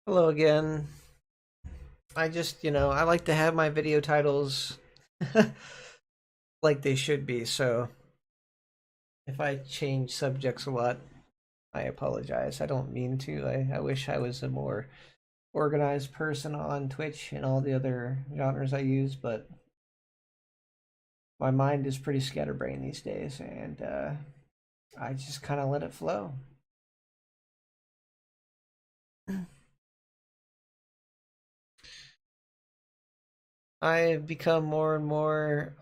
Hello again. I like to have my video titles like they should be. So if I change subjects a lot, I apologize. I don't mean to. I wish I was a more organized person on Twitch and all the other genres I use, but my mind is pretty scatterbrained these days, and I just kind of let it flow. I've become more and more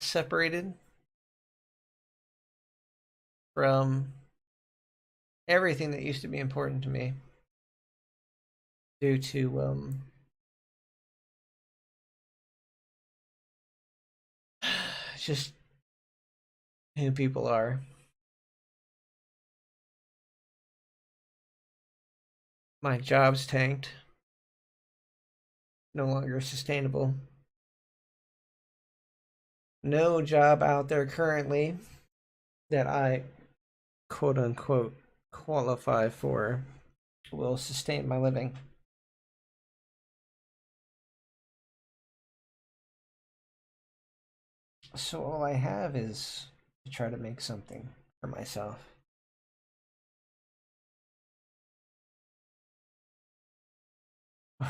separated from everything that used to be important to me due to just who people are. My job's tanked, no longer sustainable. No job out there currently that I quote unquote qualify for will sustain my living. So all I have is to try to make something for myself.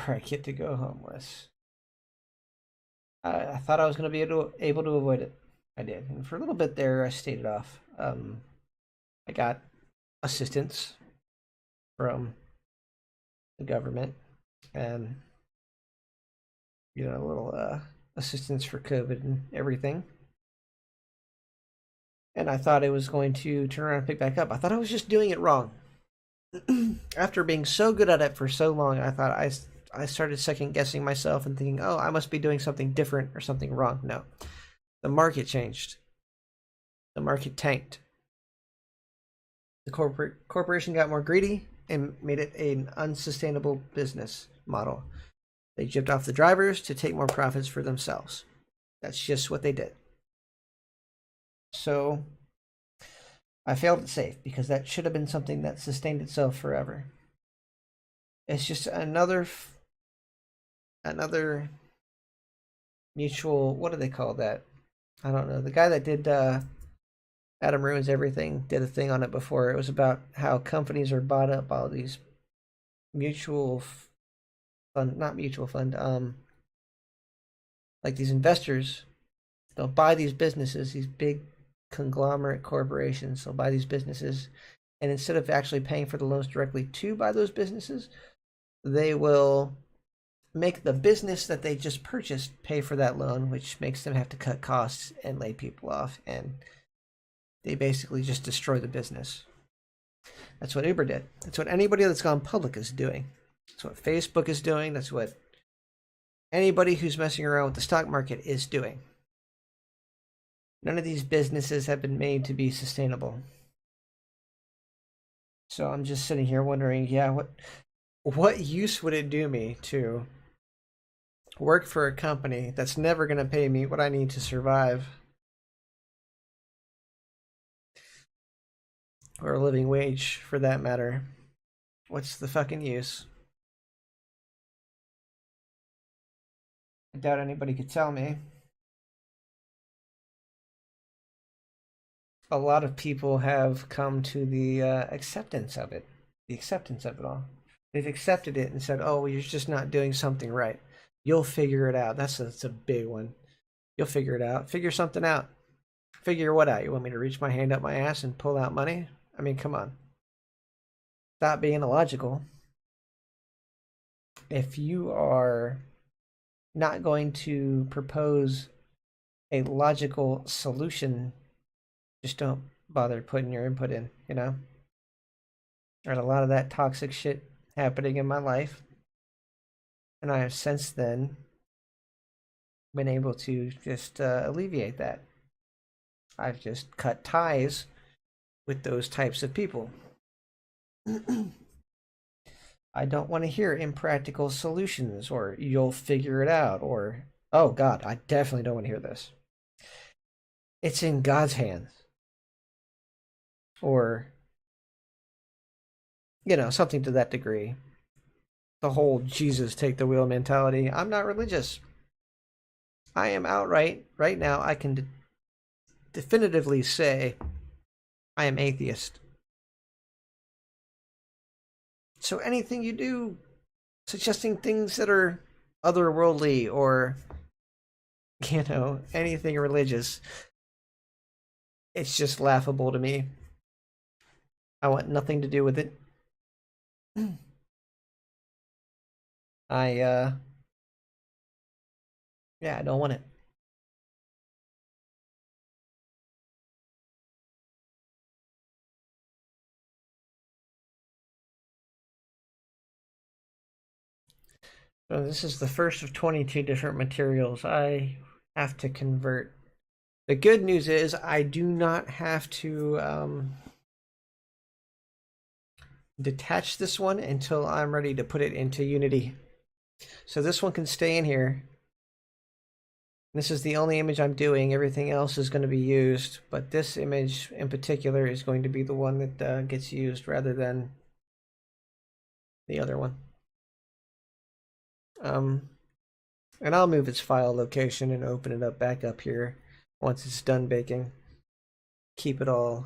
Or I get to go homeless. I thought I was going to be able to avoid it. I did. And for a little bit there, I stayed it off. I got assistance from the government and, a little assistance for COVID and everything. And I thought it was going to turn around and pick back up. I thought I was just doing it wrong. After being so good at it for so long, I started second guessing myself and thinking, oh, I must be doing something different or something wrong. No, the market changed. The market tanked. The corporation got more greedy and made it an unsustainable business model. They gypped off the drivers to take more profits for themselves. That's just what they did. So I failed at safe because that should have been something that sustained itself forever. It's just another mutual. What do they call that? I don't know. The guy that did Adam Ruins Everything did a thing on it before. It was about how companies are bought up by all these mutual fund, not mutual fund, like these investors. They'll buy these businesses, these big conglomerate corporations. They'll buy these businesses, and instead of actually paying for the loans directly to buy those businesses, they will make the business that they just purchased pay for that loan, which makes them have to cut costs and lay people off, and they basically just destroy the business. That's what Uber did. That's what anybody that's gone public is doing. That's what Facebook is doing. That's what anybody who's messing around with the stock market is doing. None of these businesses have been made to be sustainable. So I'm just sitting here wondering, yeah, what use would it do me to work for a company that's never going to pay me what I need to survive, or a living wage for that matter? What's the fucking use? I doubt anybody could tell me. A lot of people have come to the acceptance of it, the acceptance of it all. They've accepted it and said, "Oh, well, you're just not doing something right. You'll figure it out." That's a big one. You'll figure it out. Figure something out. Figure what out? You want me to reach my hand up my ass and pull out money? I mean, come on. Stop being illogical. If you are not going to propose a logical solution, just don't bother putting your input in, you know? There's a lot of that toxic shit happening in my life. And I have since then been able to just alleviate that. I've just cut ties with those types of people. I don't want to hear impractical solutions or you'll figure it out or, oh God, I definitely don't want to hear this. It's in God's hands. Or You know, something to that degree. The whole Jesus take the wheel mentality. I'm not religious. I am outright, right now, I can definitively say I am atheist. So anything you do suggesting things that are otherworldly or, you know, anything religious, it's just laughable to me. I want nothing to do with it. I, yeah, I don't want it. So this is the first of 22 different materials I have to convert. The good news is I do not have to detach this one until I'm ready to put it into Unity. So this one can stay in here. This is the only image I'm doing. Everything else is going to be used, but this image in particular is going to be the one that gets used rather than the other one. And I'll move its file location and open it up back up here once it's done baking. Keep it all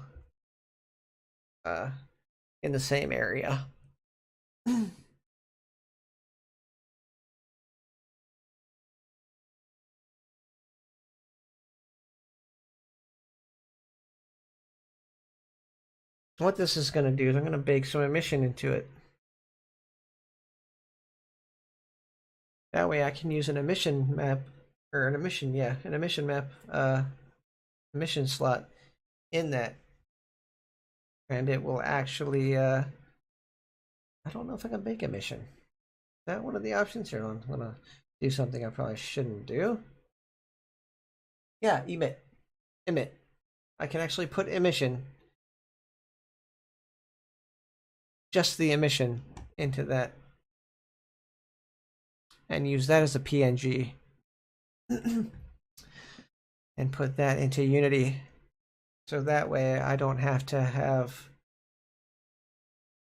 in the same area. What this is going to do is I'm going to bake some emission into it. That way I can use an emission map, or an emission, yeah, an emission map, emission slot in that. And it will actually, I don't know if I can bake emission. Is that one of the options here? I'm going to do something I probably shouldn't do. Yeah, emit. Emit. I can actually put emission, just the emission, into that. And use that as a PNG. And put that into Unity. So that way I don't have to have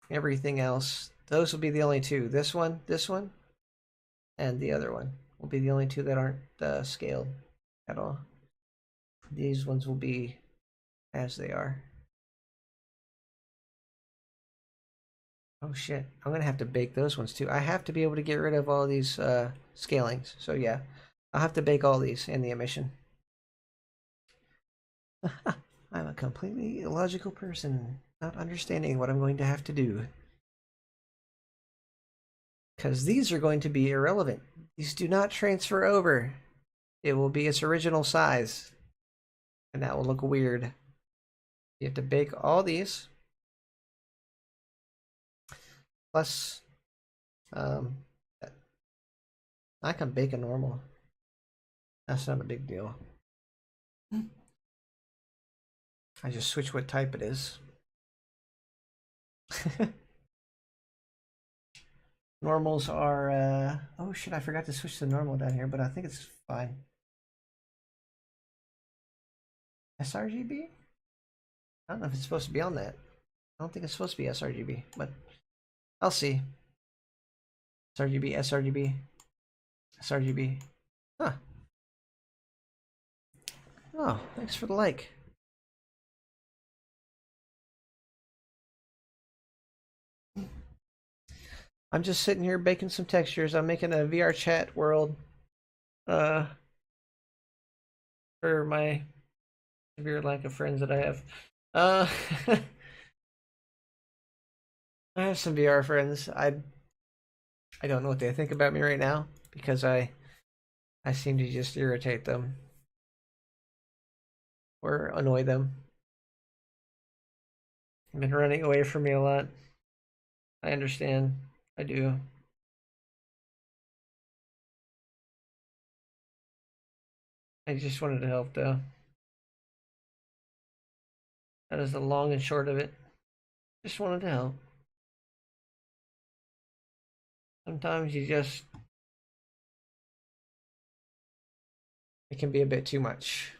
everything else. Those will be the only two. This one, and the other one will be the only two that aren't scaled at all. These ones will be as they are. Oh shit, I'm gonna have to bake those ones too. I have to be able to get rid of all these scalings. So yeah, I'll have to bake all these in the emission. I'm a completely illogical person, not understanding what I'm going to have to do. Because these are going to be irrelevant. These do not transfer over. It will be its original size. And that will look weird. You have to bake all these. Plus, I can bake a normal. That's not a big deal. I just switch what type it is. Normals are, oh shit, I forgot to switch to normal down here, but I think it's fine. sRGB? I don't know if it's supposed to be on that. I don't think it's supposed to be sRGB, but I'll see. sRGB, sRGB, sRGB. Huh. Oh, thanks for the like. I'm just sitting here baking some textures. I'm making a VR chat world uh for my severe lack of friends that I have. Uh I have some VR friends. I don't know what they think about me right now because I seem to just irritate them or annoy them. They've been running away from me a lot. I understand. I do. I just wanted to help though. That is the long and short of it. Just wanted to help. Sometimes you just, it can be a bit too much.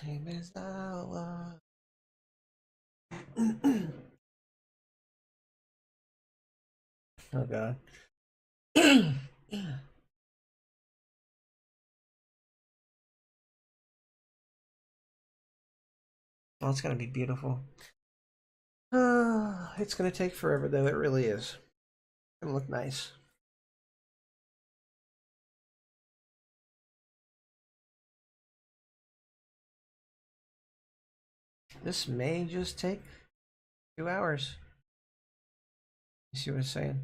Same as Allah. Oh God. Oh, it's gonna be beautiful. It's gonna take forever though. It really is. It's gonna look nice. This may just take 2 hours. You see what I'm saying?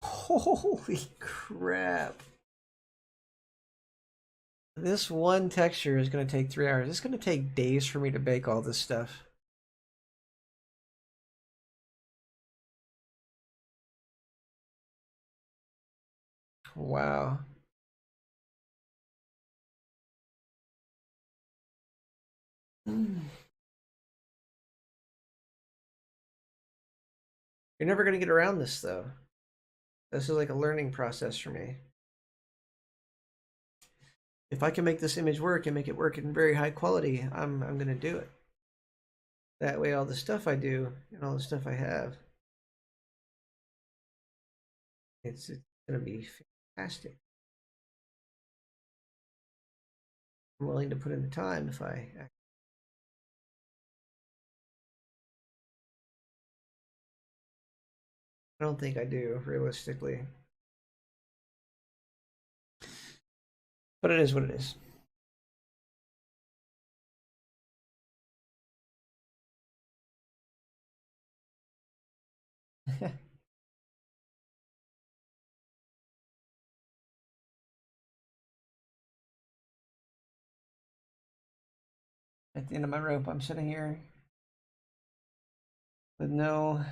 Holy crap. This one texture is going to take 3 hours. It's going to take days for me to bake all this stuff. Wow. You're never going to get around this, though. This is like a learning process for me. If I can make this image work and make it work in very high quality, I'm going to do it. That way all the stuff I do and all the stuff I have, it's going to be fantastic. I'm willing to put in the time if I don't think I do, realistically. But it is what it is. At the end of my rope, I'm sitting here with no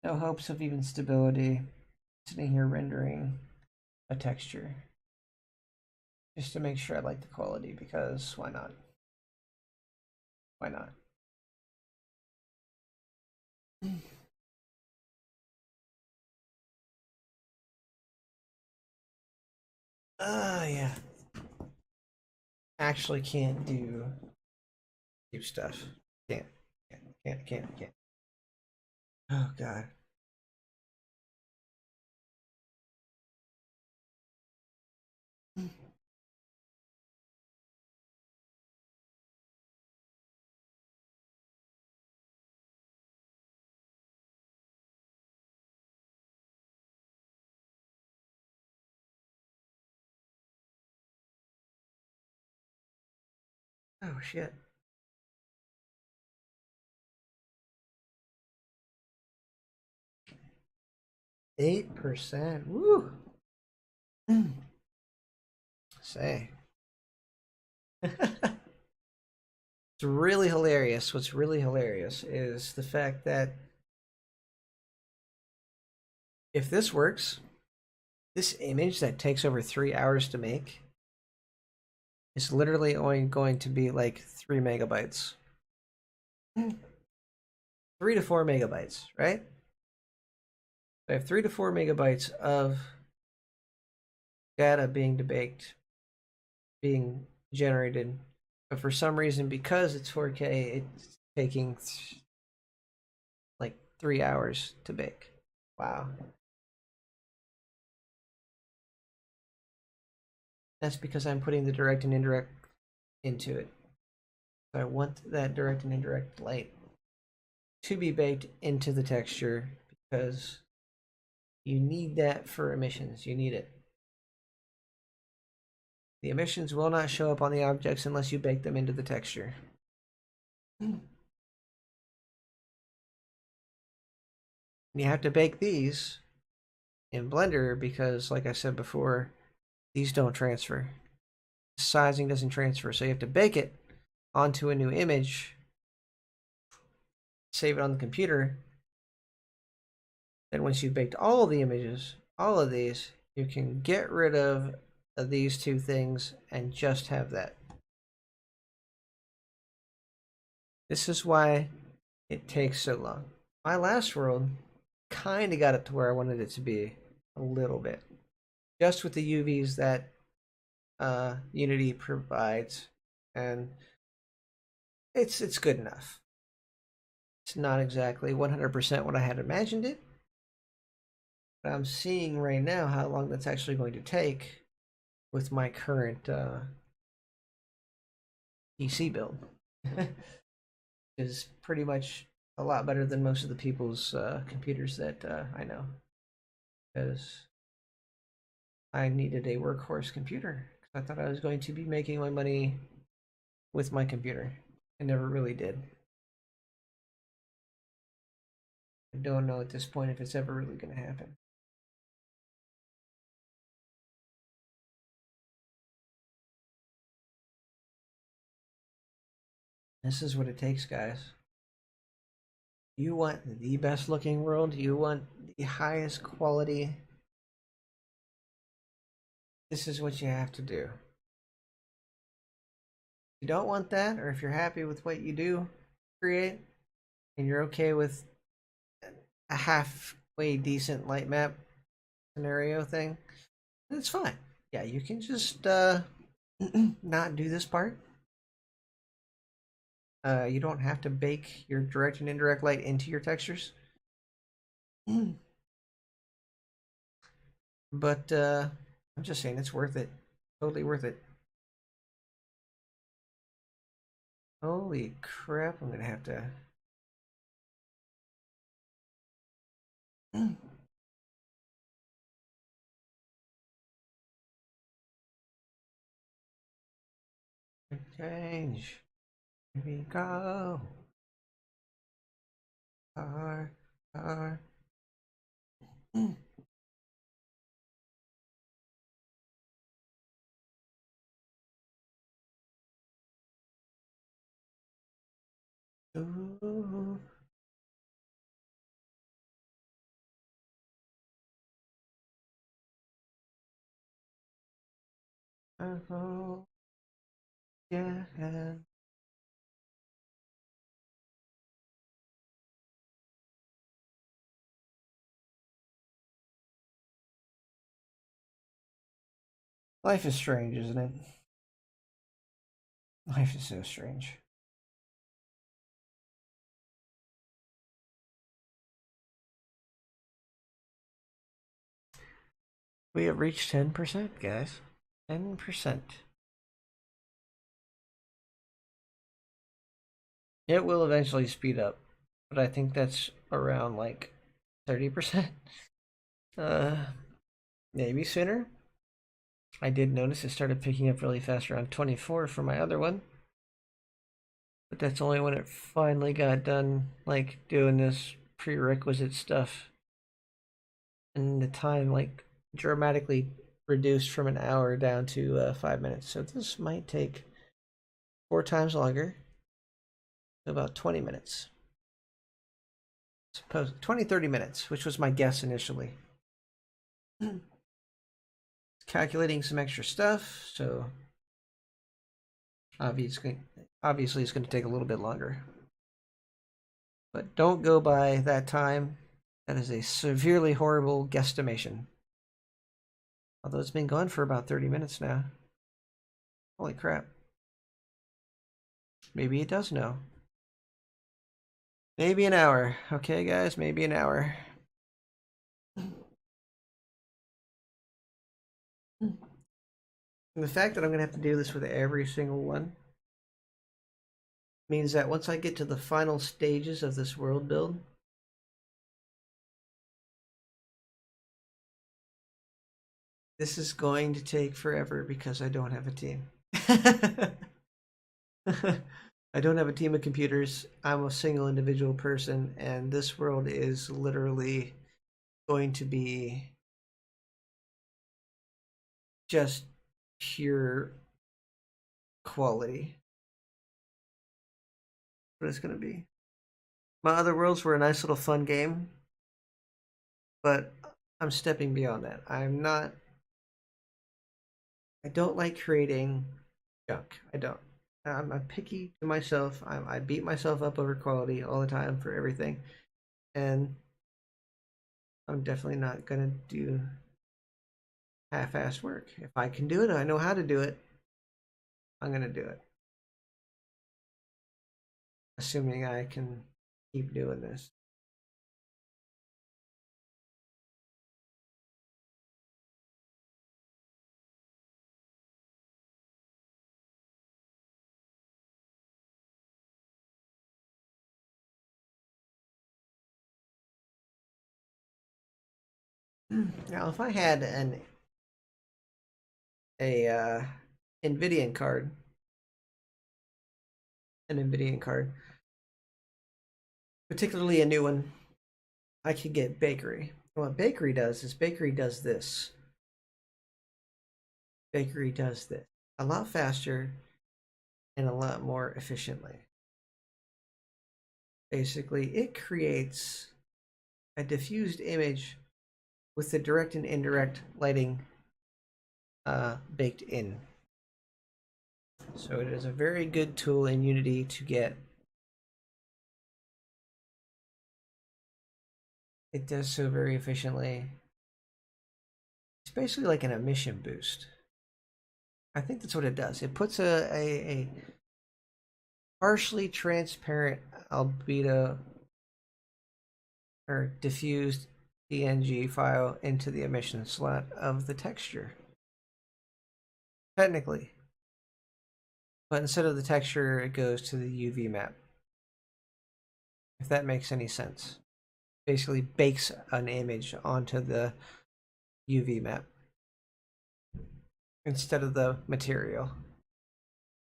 hopes of even stability, sitting here rendering a texture just to make sure I like the quality, because why not? Why not? Yeah. Actually can't do stuff. Can't. Oh God. Oh shit. 8%. Woo. Say. It's really hilarious. What's really hilarious is the fact that if this works, this image that takes over 3 hours to make is literally only going to be like 3 MB. 3 to 4 MB, right? I have 3 to 4 MB of data being baked, being generated, but for some reason, because it's 4K, it's taking like 3 hours to bake. Wow. That's because I'm putting the direct and indirect into it. So I want that direct and indirect light to be baked into the texture because you need that for emissions. You need it. The emissions will not show up on the objects unless you bake them into the texture. And you have to bake these in Blender because, like I said before, these don't transfer. Sizing doesn't transfer, so you have to bake it onto a new image, save it on the computer. Then once you've baked all the images, all of these, you can get rid of these two things and just have that. This is why it takes so long. My last world kind of got it to where I wanted it to be a little bit. Just with the UVs that Unity provides, and it's good enough. It's not exactly 100% what I had imagined it, but I'm seeing right now how long that's actually going to take with my current PC build. Is pretty much a lot better than most of the people's computers that I know, because I needed a workhorse computer. I thought I was going to be making my money with my computer. I never really did. I don't know at this point if it's ever really going to happen. This is what it takes, guys. You want the best looking world, you want the highest quality. This is what you have to do. If you don't want that, or if you're happy with what you do create, and you're okay with a halfway decent light map scenario thing, it's fine. Yeah, you can just not do this part. You don't have to bake your direct and indirect light into your textures. But I'm just saying it's worth it. Totally worth it. Holy crap, I'm gonna have to. Change. Here we go. Car, car. Ooh. Oh, yeah. Life is strange, isn't it? Life is so strange. We have reached 10%, guys. 10%. It will eventually speed up, but I think that's around like 30%. Uh, maybe sooner. I did notice it started picking up really fast around 24 for my other one. But that's only when it finally got done, like doing this prerequisite stuff. And the time, like, dramatically reduced from an hour down to 5 minutes. So this might take 4 times longer, so about 20 minutes. Suppose 20, 30 minutes, which was my guess initially. Calculating some extra stuff, so obviously it's going to take a little bit longer. But don't go by that time. That is a severely horrible guesstimation. Although it's been going for about 30 minutes now. Holy crap. Maybe it does know. Maybe an hour. Okay, guys, maybe an hour. And the fact that I'm going to have to do this with every single one means that once I get to the final stages of this world build, this is going to take forever because I don't have a team. I don't have a team of computers. I'm a single individual person, and this world is literally going to be just pure quality. What it's going to be. My other worlds were a nice little fun game, but I'm stepping beyond that. I don't like creating junk. I don't. I'm picky to myself. I beat myself up over quality all the time for everything, and I'm definitely not gonna half-assed work. If I can do it, I know how to do it, I'm going to do it. Assuming I can keep doing this. Now, if I had a NVIDIA card, particularly a new one, I could get Bakery. What Bakery does is Bakery does this. Bakery does this a lot faster and a lot more efficiently. Basically, it creates a diffused image with the direct and indirect lighting baked in. So it is a very good tool in Unity to get. It does so very efficiently. It's basically like an emission boost. I think that's what it does. It puts a partially transparent albedo or diffused PNG file into the emission slot of the texture. Technically. But instead of the texture, it goes to the UV map. If that makes any sense. Basically bakes an image onto the UV map instead of the material.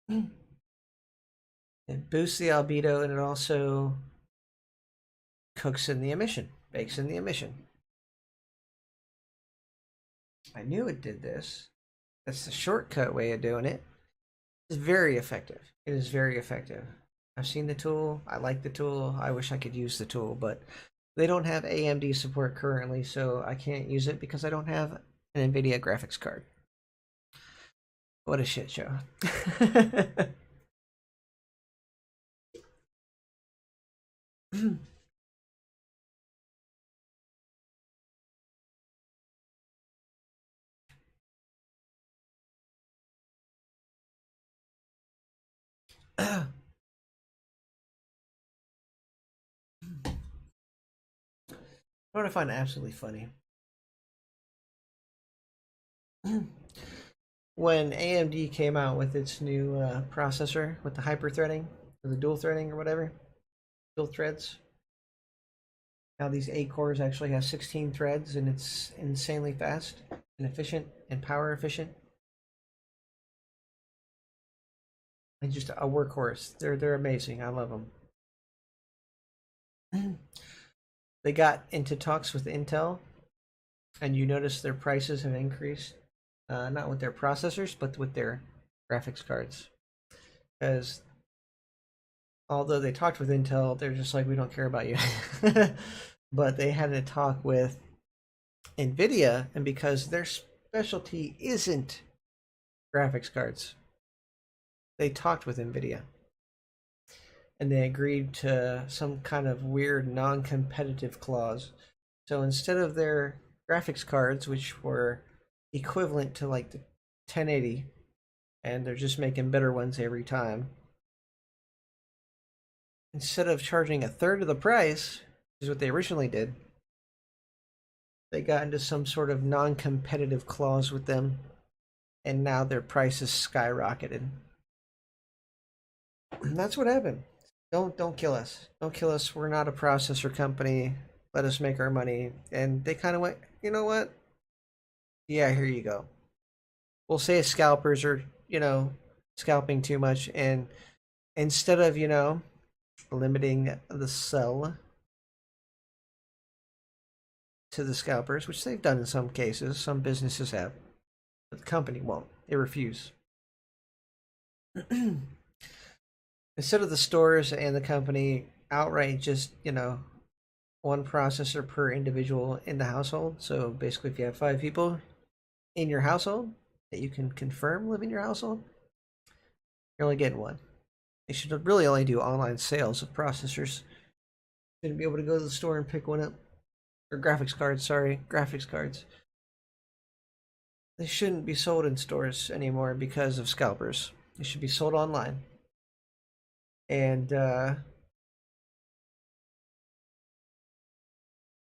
It boosts the albedo and it also cooks in the emission, bakes in the emission. I knew it did this. That's the shortcut way of doing it. It's very effective. It is very effective. I've seen the tool. I like the tool. I wish I could use the tool, but they don't have AMD support currently, so I can't use it because I don't have an NVIDIA graphics card. What a shit show. What I find absolutely funny. When AMD came out with its new processor with the hyper threading, or the dual threading, or whatever, dual threads. Now these 8 cores actually have 16 threads, and it's insanely fast and efficient and power efficient. And just a workhorse. They're amazing. I love them. They got into talks with Intel, and you notice their prices have increased. Not with their processors, but with their graphics cards. Because although they talked with Intel, they're just like, we don't care about you. But they had a talk with NVIDIA, and because their specialty isn't graphics cards, they talked with NVIDIA. And they agreed to some kind of weird non-competitive clause. So instead of their graphics cards, which were equivalent to like the 1080, and they're just making better ones every time, instead of charging a third of the price, which is what they originally did, they got into some sort of non-competitive clause with them, and now their prices skyrocketed. That's what happened. Don't kill us. Don't kill us. We're not a processor company. Let us make our money. And they kind of went, you know what? Yeah, here you go. We'll say scalpers are, scalping too much, and instead of, limiting the sell to the scalpers, which they've done in some cases, some businesses have, but the company won't. They refuse. Instead of the stores and the company outright just, one processor per individual in the household. So basically, if you have 5 people in your household that you can confirm live in your household, you're only getting one. They should really only do online sales of processors. Shouldn't be able to go to the store and pick one up. Or graphics cards, sorry. Graphics cards. They shouldn't be sold in stores anymore because of scalpers. They should be sold online. And that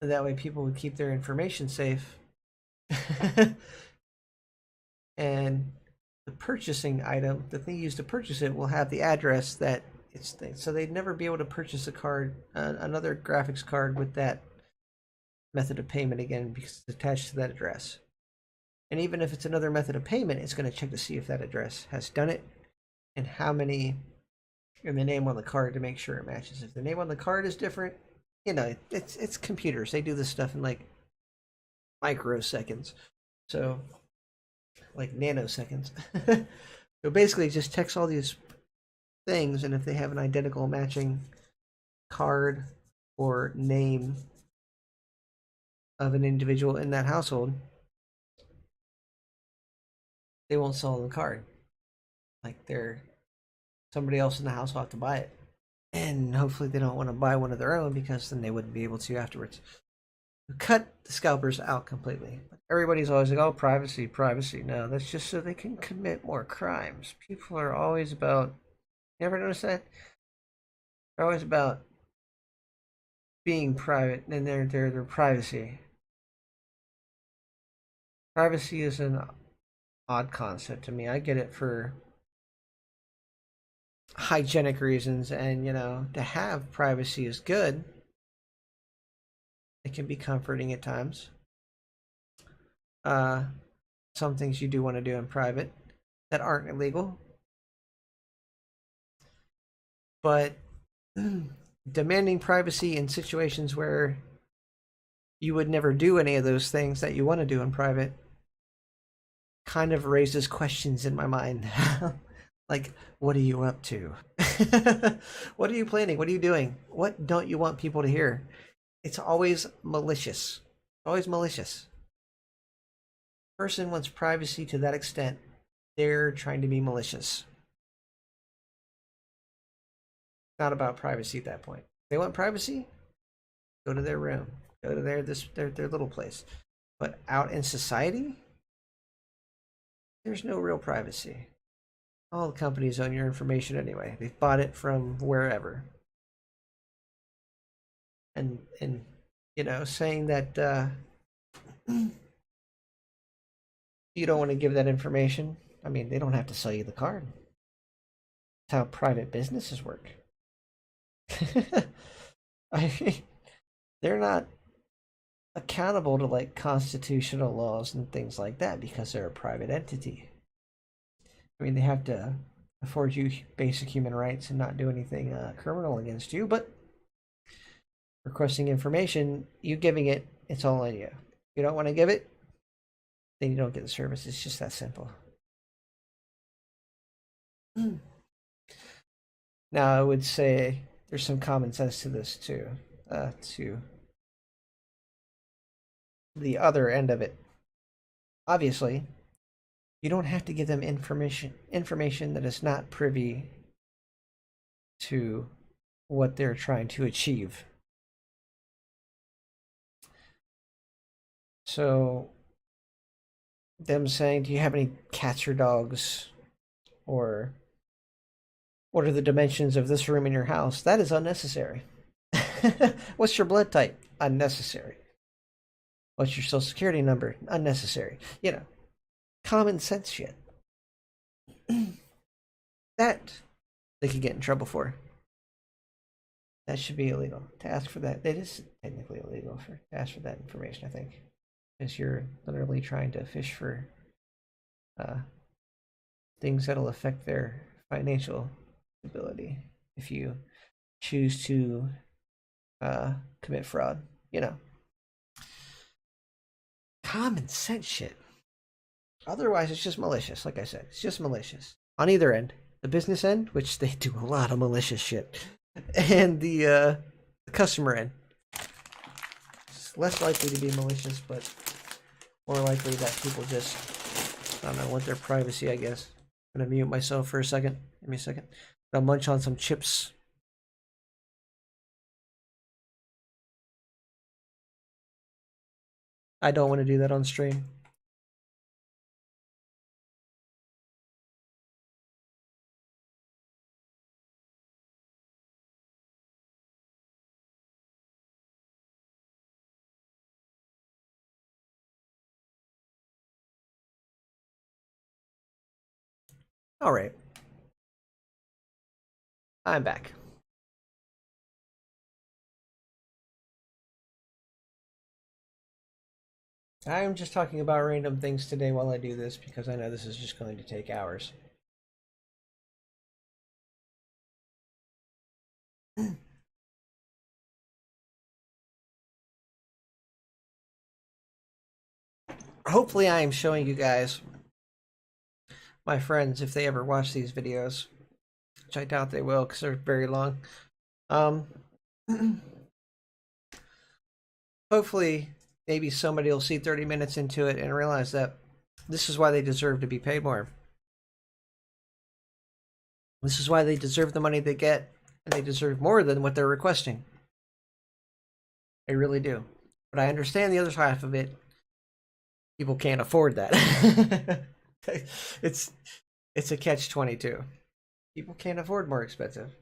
way people would keep their information safe. And the purchasing item, the thing you use to purchase it, will have the address that it's so they'd never be able to purchase a card, another graphics card with that method of payment again because it's attached to that address. And even if it's another method of payment, it's going to check to see if that address has done it and how many, and the name on the card to make sure it matches. If the name on the card is different, it's computers. They do this stuff in like microseconds, so like nanoseconds. So basically, it just checks all these things, and if they have an identical matching card or name of an individual in that household, they won't sell the card. Like they're somebody else in the house will have to buy it. And hopefully they don't want to buy one of their own because then they wouldn't be able to afterwards. Cut the scalpers out completely. Everybody's always like, oh, privacy, privacy. No, that's just so they can commit more crimes. People are always about, you ever notice that? They're always about being private and their privacy. Privacy is an odd concept to me. I get it for hygienic reasons, and to have privacy is good. It can be comforting at times. uh some things you do want to do in private that aren't illegal, but demanding privacy in situations where you would never do any of those things that you want to do in private kind of raises questions in my mind. Like, what are you up to? What are you planning? What are you doing? What don't you want people to hear? It's always malicious. Always malicious. Person wants privacy to that extent, they're trying to be malicious. It's not about privacy at that point. They want privacy, go to their room, go to their little place. But out in society, there's no real privacy. All the companies own your information anyway. They've bought it from wherever. And saying that you don't want to give that information, I mean, they don't have to sell you the card. That's how private businesses work. I mean, they're not accountable to like constitutional laws and things like that because they're a private entity. I mean, they have to afford you basic human rights and not do anything criminal against you, but requesting information, you giving it, it's all on you. You don't want to give it, then you don't get the service. It's just that simple. Now, I would say there's some common sense to this too, to the other end of it. Obviously, you don't have to give them information that is not privy to what they're trying to achieve. So, them saying, "Do you have any cats or dogs?" or "What are the dimensions of this room in your house?" That is unnecessary. What's your blood type? Unnecessary. What's your social security number? Unnecessary. Common sense shit. That they could get in trouble for. That should be illegal to ask for that. It is technically illegal to ask for that information, I think, because you're literally trying to fish for uh, things that'll affect their financial ability if you choose to commit fraud. Common sense shit. Otherwise, it's just malicious. Like I said, it's just malicious on either end. The business end, which they do a lot of malicious shit, and the customer end. It's less likely to be malicious, but more likely that people just, I don't know, want their privacy, I guess. I'm gonna mute myself for a second. Give me a second. I'll munch on some chips. I don't want to do that on stream. All right, I'm back. I'm just talking about random things today while I do this because I know this is just going to take hours. Hopefully, I am showing you guys, my friends, if they ever watch these videos, which I doubt they will because they're very long. Um, hopefully, maybe somebody will see 30 minutes into it and realize that this is why they deserve to be paid more. This is why they deserve the money they get, and they deserve more than what they're requesting. They really do. But I understand the other half of it. People can't afford that. it's it's a catch-22. People can't afford more expensive.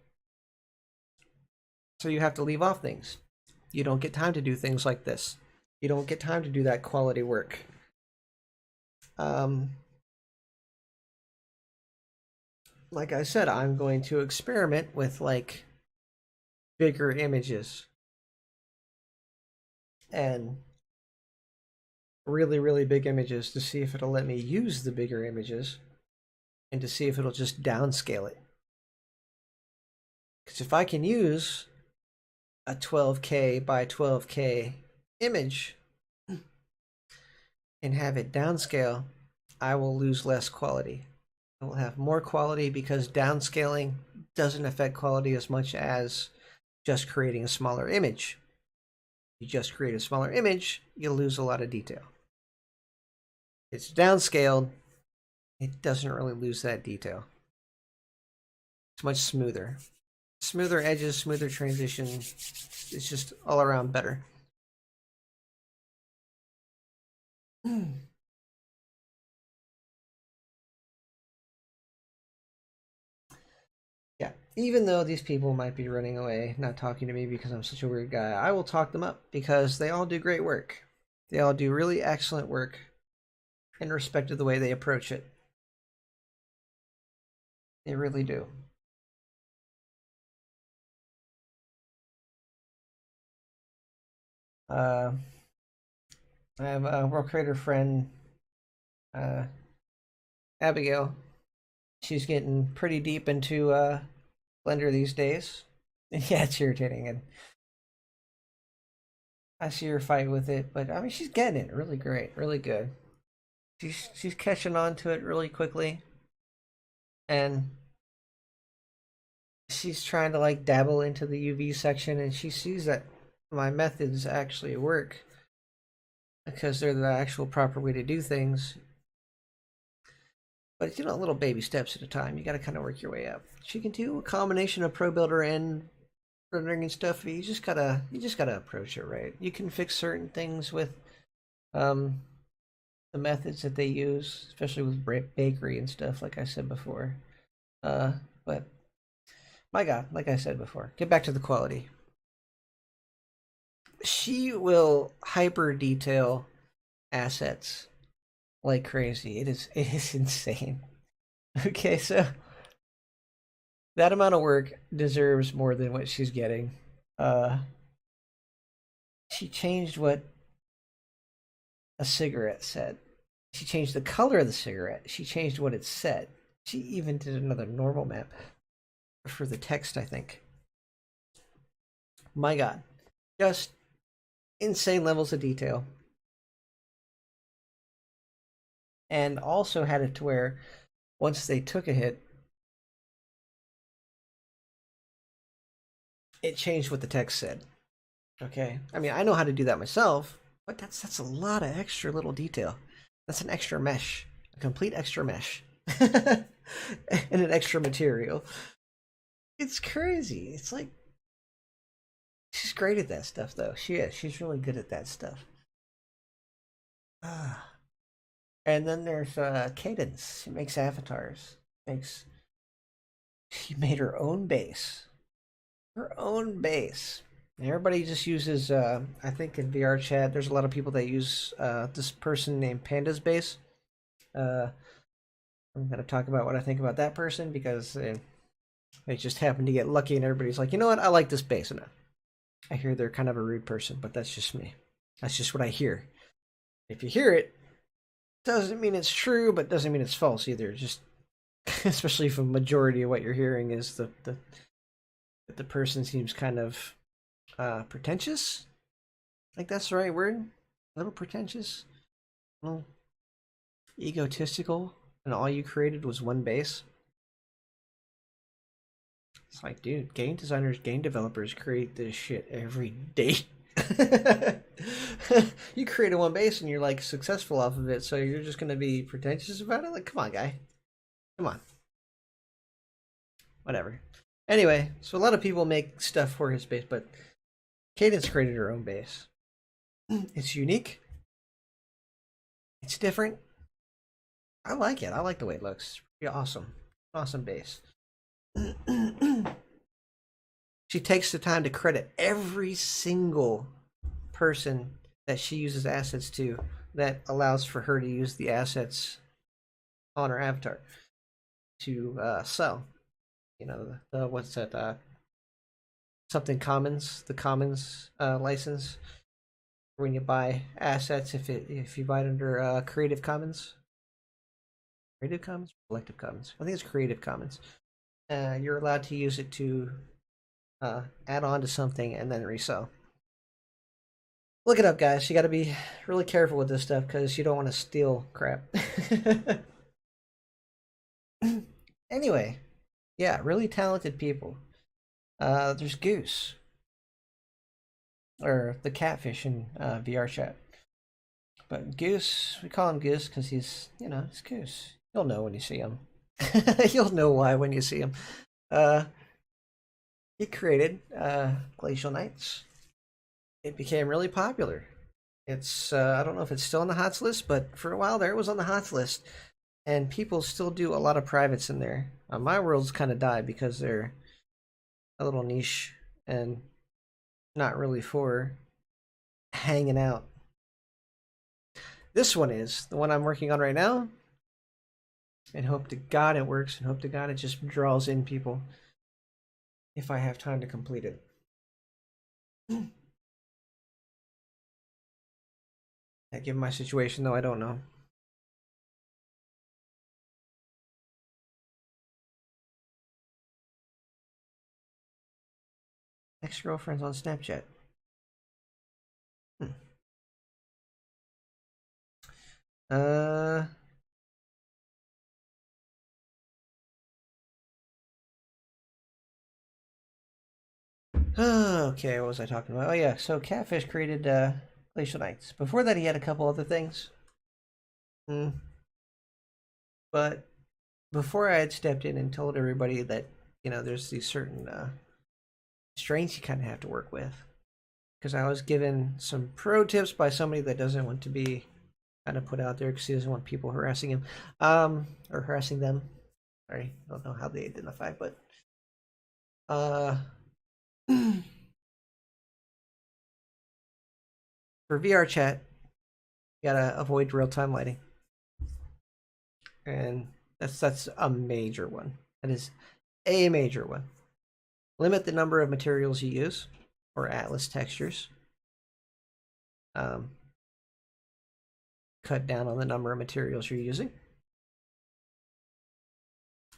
So you have to leave off things. You don't get time to do things like this. You don't get time to do that quality work. Like I said, I'm going to experiment with like bigger images and really, really big images to see if it'll let me use the bigger images and to see if it'll just downscale it. Because if I can use a 12K by 12K image and have it downscale, I will lose less quality. I will have more quality because downscaling doesn't affect quality as much as just creating a smaller image. You just create a smaller image, you'll lose a lot of detail. It's downscaled, it doesn't really lose that detail. It's much smoother. Smoother edges, smoother transition. It's just all around better. Yeah, even though these people might be running away, not talking to me because I'm such a weird guy, I will talk them up because they all do great work. They all do really excellent work in respect to the way they approach it. They really do. Uh, I have a World Creator friend, uh, Abigail. She's getting pretty deep into Blender these days. Yeah, it's irritating, and I see her fight with it, but I mean, she's getting it really great, really good. She's catching on to it really quickly, and she's trying to like dabble into the UV section, and she sees that my methods actually work because they're the actual proper way to do things. But little baby steps at a time. You got to kind of work your way up. She can do a combination of Pro Builder and rendering and stuff. But you just gotta approach it right. You can fix certain things with the methods that they use, especially with bakery and stuff. Like I said before, but my God, like I said before, get back to the quality. She will hyper detail assets like crazy. It is insane. Okay, so that amount of work deserves more than what she's getting. Uh, she changed what a cigarette said. She changed the color of the cigarette. She changed what it said. She even did another normal map for the text, I think. My God, just insane levels of detail. And also had it to where once they took a hit, it changed what the text said. Okay, I mean, I know how to do that myself, but that's a lot of extra little detail. That's an extra mesh, a complete extra mesh, and an extra material. It's crazy. It's like she's great at that stuff, though. She is. She's really good at that stuff. And then there's Cadence. She makes avatars. Makes She made her own base. Her own base. Everybody just uses. I think in VR chat, there's a lot of people that use this person named Panda's base. Uh, I'm going to talk about what I think about that person because they just happen to get lucky and everybody's like, you know what, I like this base enough. I hear they're kind of a rude person, but that's just me. That's just what I hear. If you hear it, doesn't mean it's true, but doesn't mean it's false either. Just especially if a majority of what you're hearing is the person seems kind of pretentious. I think that's the right word. A little pretentious, a little egotistical, and all you created was one base. It's like, dude, game designers, game developers create this shit every day. You created one base and you're like successful off of it, so you're just gonna be pretentious about it? Like, come on, guy. Come on. Whatever. Anyway, so a lot of people make stuff for his base, but Cadence created her own base. It's unique. It's different. I like it. I like the way it looks. It's pretty awesome. Awesome base. She takes the time to credit every single person that she uses assets to that allows for her to use the assets on her avatar to sell. You know, what's that? Something commons, the commons license. When you buy assets, if you buy it under Creative Commons, Collective Commons. I think it's Creative Commons. You're allowed to use it to add on to something and then resell. Look it up, guys. You got to be really careful with this stuff because you don't want to steal crap. Anyway, yeah, really talented people. There's Goose, or the catfish in VR chat. But Goose, we call him Goose because he's, he's Goose. You'll know when you see him. You'll know why when you see him. He created Glacial Knights. It became really popular. It's I don't know if it's still on the HOTS list, but for a while there it was on the HOTS list, and people still do a lot of privates in there. My worlds kind of died because they're a little niche and not really for hanging out. This one is the one I'm working on right now, and hope to God it works, and hope to God it just draws in people if I have time to complete it. Given my situation, though, I don't know. Ex-girlfriends on Snapchat. Okay, what was I talking about? Oh yeah, so Catfish created Glacial Knights. Before that, he had a couple other things. But before I had stepped in and told everybody that, there's these certain strains you kind of have to work with. Because I was given some pro tips by somebody that doesn't want to be kind of put out there because he doesn't want people harassing him. Or harassing them. Sorry, I don't know how they identify, but for VR chat, you gotta avoid real-time lighting. And that's a major one. That is a major one. Limit the number of materials you use, or Atlas textures. Cut down on the number of materials you're using.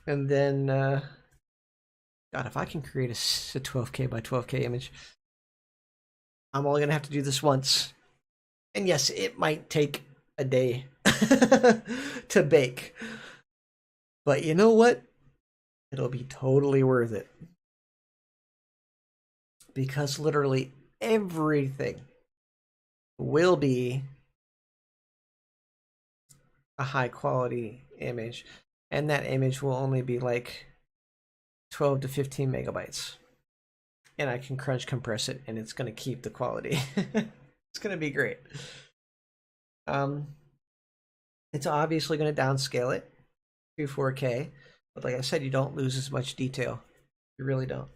And then, God, if I can create a 12K by 12K image, I'm only going to have to do this once. And yes, it might take a day to bake. But you know what? It'll be totally worth it. Because literally everything will be a high quality image. And that image will only be like 12 to 15 megabytes. And I can crunch compress it and it's going to keep the quality. It's going to be great. It's obviously going to downscale it to 4K. But like I said, you don't lose as much detail. You really don't.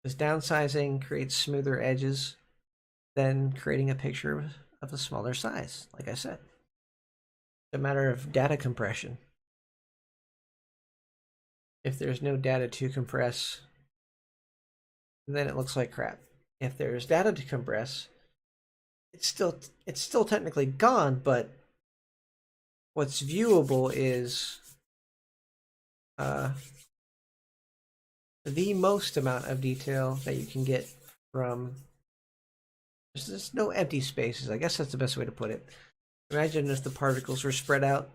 Because downsizing creates smoother edges than creating a picture of a smaller size, like I said. It's a matter of data compression. If there's no data to compress, then it looks like crap. If there's data to compress, it's still technically gone, but what's viewable is uh, the most amount of detail that you can get from. There's no empty spaces. I guess that's the best way to put it. Imagine if the particles were spread out,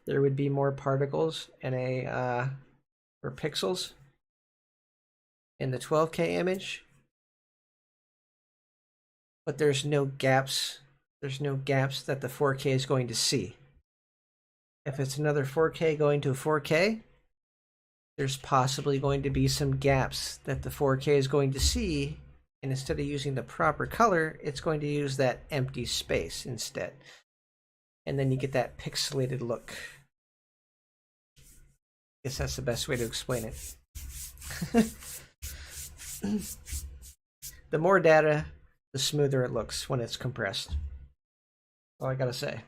there would be more particles in or pixels in the 12K image, but there's no gaps. There's no gaps that the 4K is going to see. If it's another 4K going to 4K, there's possibly going to be some gaps that the 4K is going to see, and instead of using the proper color, it's going to use that empty space instead. And then you get that pixelated look. I guess that's the best way to explain it. The more data, the smoother it looks when it's compressed. All I gotta say.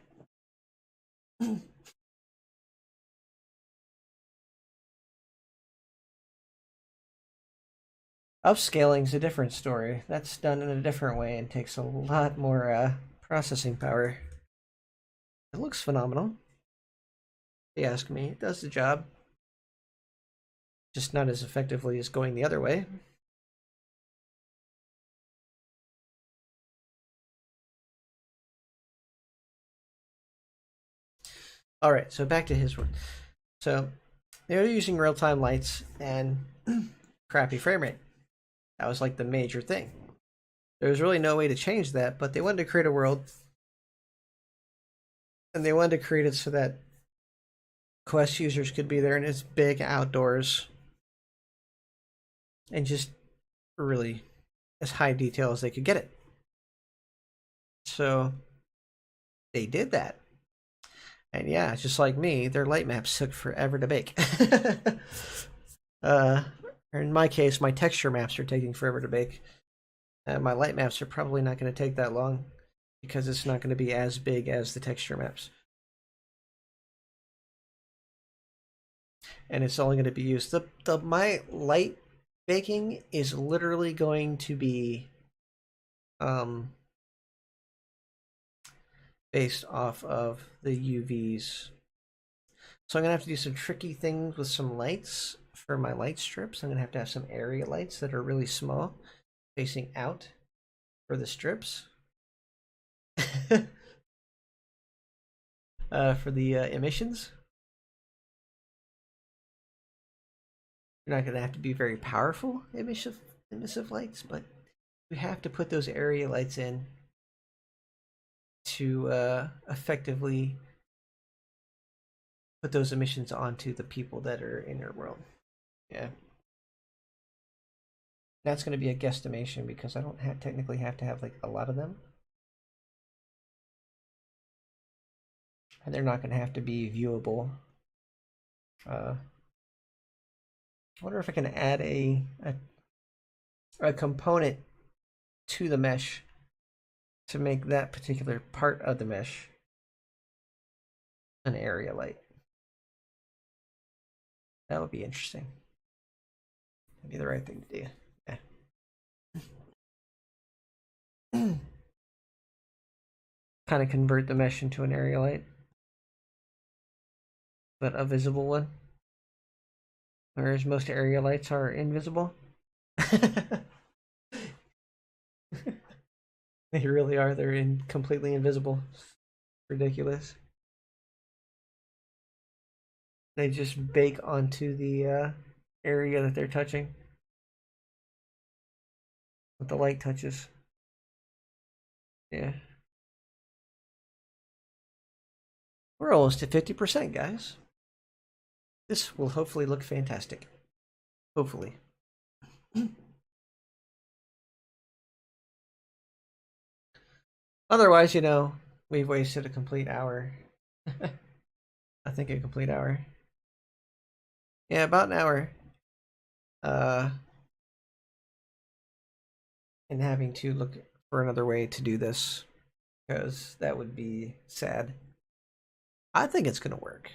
Upscaling is a different story. That's done in a different way and takes a lot more processing power. It looks phenomenal. If you ask me, it does the job. Just not as effectively as going the other way. All right, so back to his one. So they were using real-time lights and crappy frame rate. That was like the major thing. There was really no way to change that, but they wanted to create a world, and they wanted to create it so that Quest users could be there in its big outdoors and just really as high detail as they could get it. So they did that. And yeah, just like me, their light maps took forever to bake. Or in my case, my texture maps are taking forever to bake. My light maps are probably not going to take that long because it's not going to be as big as the texture maps. And it's only going to be used. My light baking is literally going to be based off of the UVs. So I'm going to have to do some tricky things with some lights for my light strips. I'm going to have some area lights that are really small facing out for the strips. For the emissions. You're not going to have to be very powerful emissive lights, but we have to put those area lights in to effectively put those emissions onto the people that are in your world. Yeah. That's going to be a guesstimation because I don't technically have to have like a lot of them. And they're not going to have to be viewable. I wonder if I can add a component to the mesh to make that particular part of the mesh an area light. That would be interesting. That'd be the right thing to do. Yeah. Kind of convert the mesh into an area light, but a visible one. Whereas most area lights are invisible. They really are. They're completely invisible. Ridiculous. They just bake onto the area that they're touching. What the light touches. Yeah. We're almost at 50%, guys. This will hopefully look fantastic. Hopefully. Otherwise, we've wasted a complete hour. I think a complete hour. Yeah, about an hour. And having to look for another way to do this because that would be sad. I think it's going to work.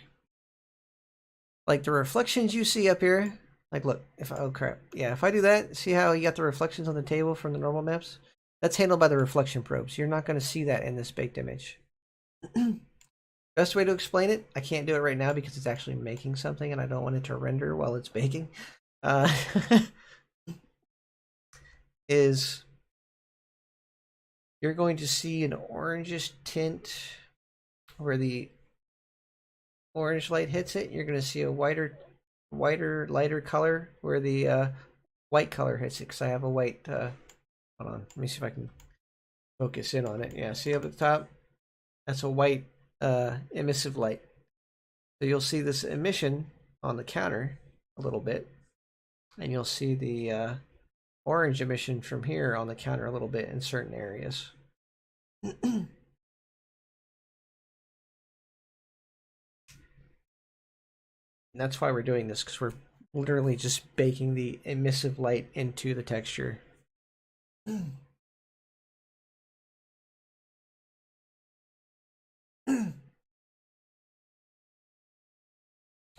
Like the reflections you see up here, like look, oh crap, yeah, if I do that, see how you got the reflections on the table from the normal maps? That's handled by the reflection probes. You're not going to see that in this baked image. Best way to explain it, I can't do it right now because it's actually making something and I don't want it to render while it's baking, is you're going to see an orangish tint where the orange light hits it. You're going to see a whiter, lighter color where the white color hits it because I have a white, hold on, let me see if I can focus in on it. Yeah, see up at the top? That's a white emissive light. So you'll see this emission on the counter a little bit, and you'll see the orange emission from here on the counter a little bit in certain areas. And that's why we're doing this, because we're literally just baking the emissive light into the texture.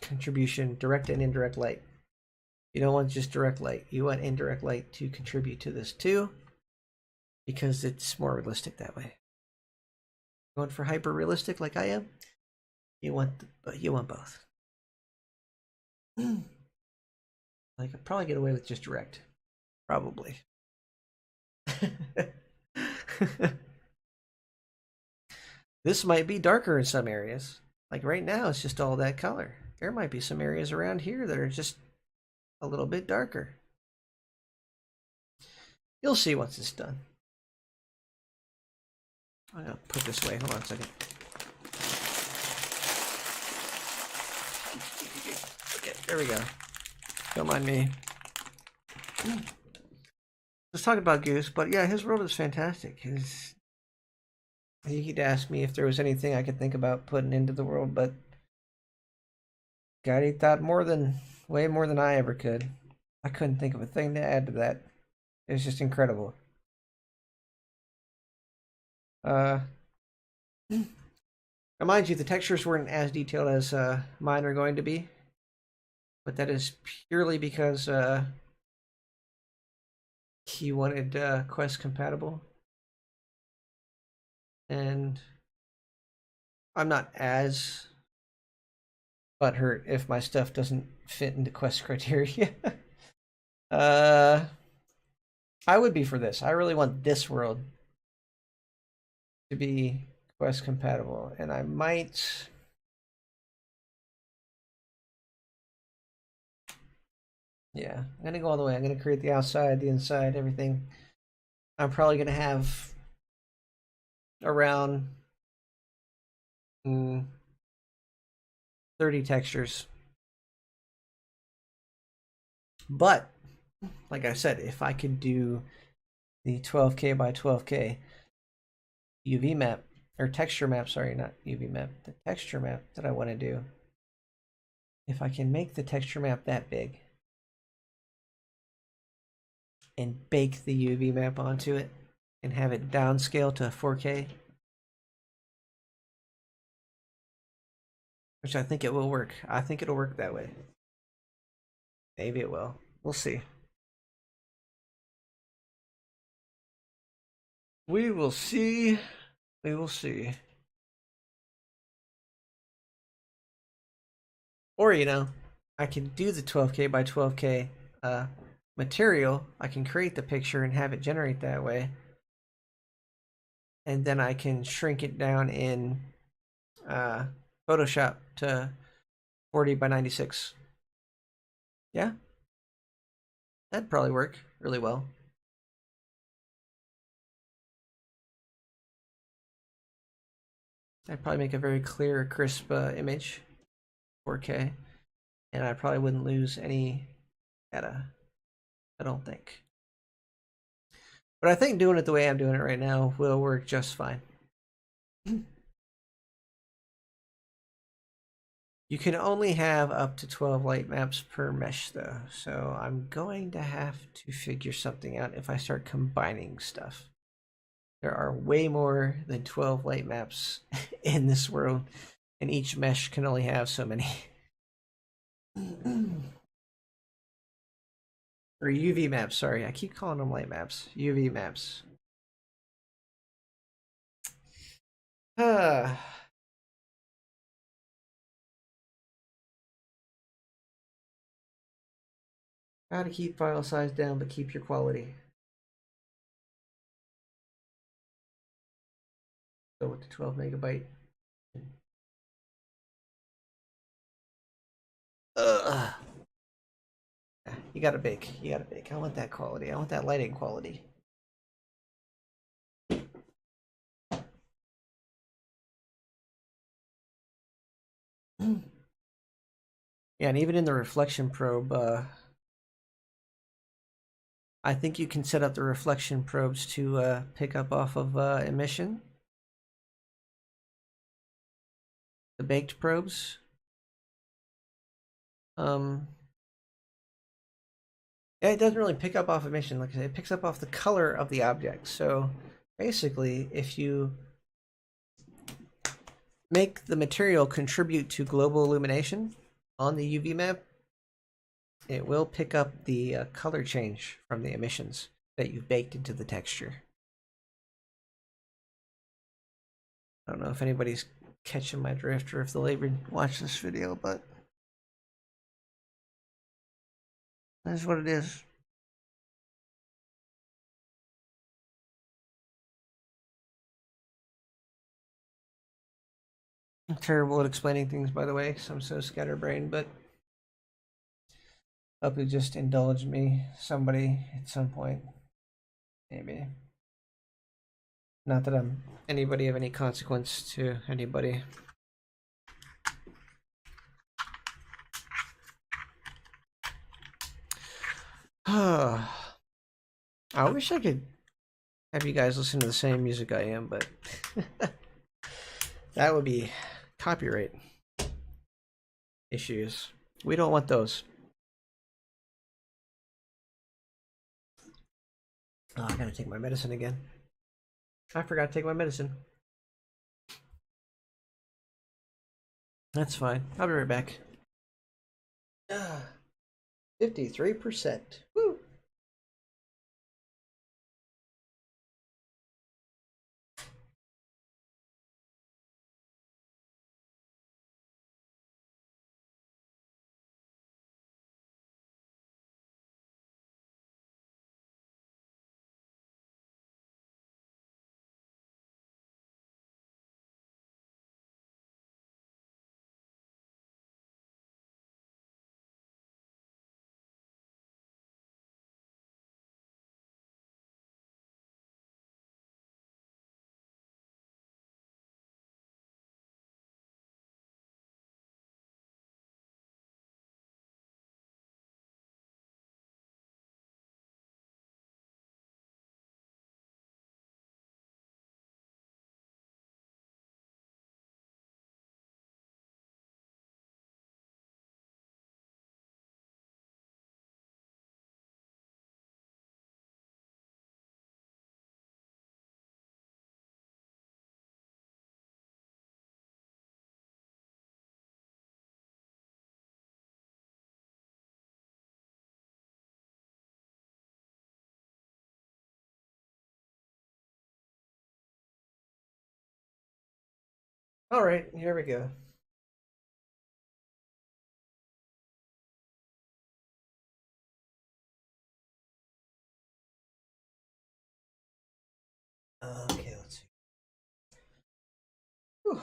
Contribution, direct and indirect light. You don't want just direct light. You want indirect light to contribute to this too, because it's more realistic that way. Going for hyper realistic like I am, you want both. I could probably get away with just direct, probably. This might be darker in some areas. Like right now, it's just all that color. There might be some areas around here that are just a little bit darker. You'll see once it's done. I'm gonna put this away. Hold on a second. Okay, there we go. Don't mind me. Let's talk about Goose, but yeah, his world is fantastic. He'd ask me if there was anything I could think about putting into the world, but God, he thought way more than I ever could. I couldn't think of a thing to add to that. It was just incredible. Mind you, the textures weren't as detailed as mine are going to be, but that is purely because he wanted Quest compatible, and I'm not as butthurt if my stuff doesn't fit into Quest criteria. I would be for this. I really want this world to be Quest compatible, and I might. Yeah, I'm gonna go all the way. I'm gonna create the outside, the inside, everything. I'm probably gonna have around 30 textures. But, like I said, if I could do the 12K by 12K UV map, or texture map, sorry, not UV map, the texture map that I want to do, if I can make the texture map that big and bake the UV map onto it and have it downscale to 4K, which I think it will work. I think it'll work that way. Maybe it will. We'll see. We will see. We will see. Or, I can do the 12K by 12K material. I can create the picture and have it generate that way. And then I can shrink it down in Photoshop to 40 by 96. Yeah? That'd probably work really well. I'd probably make a very clear, crisp image, 4K, and I probably wouldn't lose any data, I don't think. But I think doing it the way I'm doing it right now will work just fine. You can only have up to 12 light maps per mesh though, so I'm going to have to figure something out if I start combining stuff. There are way more than 12 light maps in this world, and each mesh can only have so many. Or UV maps, sorry. I keep calling them light maps. UV maps. How to keep file size down but keep your quality. Go with the 12 megabyte. Ugh. You gotta bake. You gotta bake. I want that quality. I want that lighting quality. Yeah, and even in the reflection probe, I think you can set up the reflection probes to pick up off of emission. The baked probes. Yeah, it doesn't really pick up off emission. Like I said, it picks up off the color of the object. So basically, if you make the material contribute to global illumination on the UV map, it will pick up the color change from the emissions that you've baked into the texture. I don't know if anybody's catching my drift or if they'll even watch this video, but that's what it is. I'm terrible at explaining things, by the way, because I'm so scatterbrained, but hope you just indulge me, somebody, at some point. Maybe. Not that I'm anybody of any consequence to anybody. I wish I could have you guys listen to the same music I am, but that would be copyright issues. We don't want those. Oh, I gotta take my medicine again. I forgot to take my medicine. That's fine. I'll be right back. 53%. Woo! All right, here we go. Okay, let's see. Whew.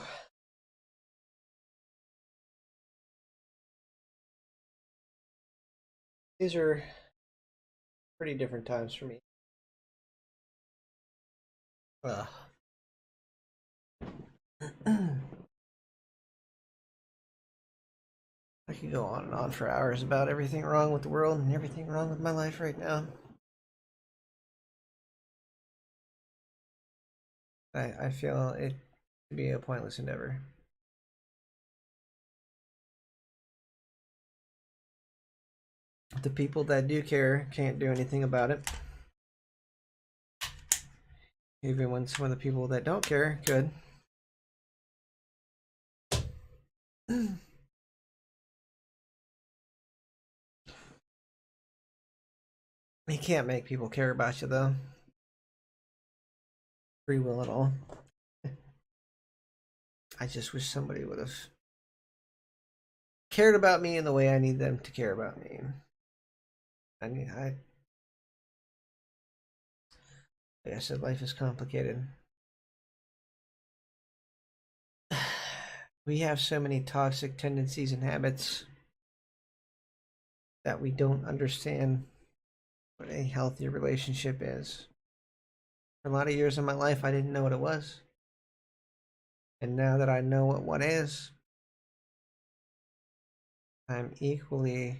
These are pretty different times for me. Ugh. I could go on and on for hours about everything wrong with the world and everything wrong with my life right now. I feel it to be a pointless endeavor. The people that do care can't do anything about it. Even when some of the people that don't care could. You can't make people care about you, though. Free will and all. I just wish somebody would have cared about me in the way I need them to care about me. Like I said, life is complicated. We have so many toxic tendencies and habits that we don't understand what a healthy relationship is. For a lot of years of my life, I didn't know what it was. And now that I know what one is, I'm equally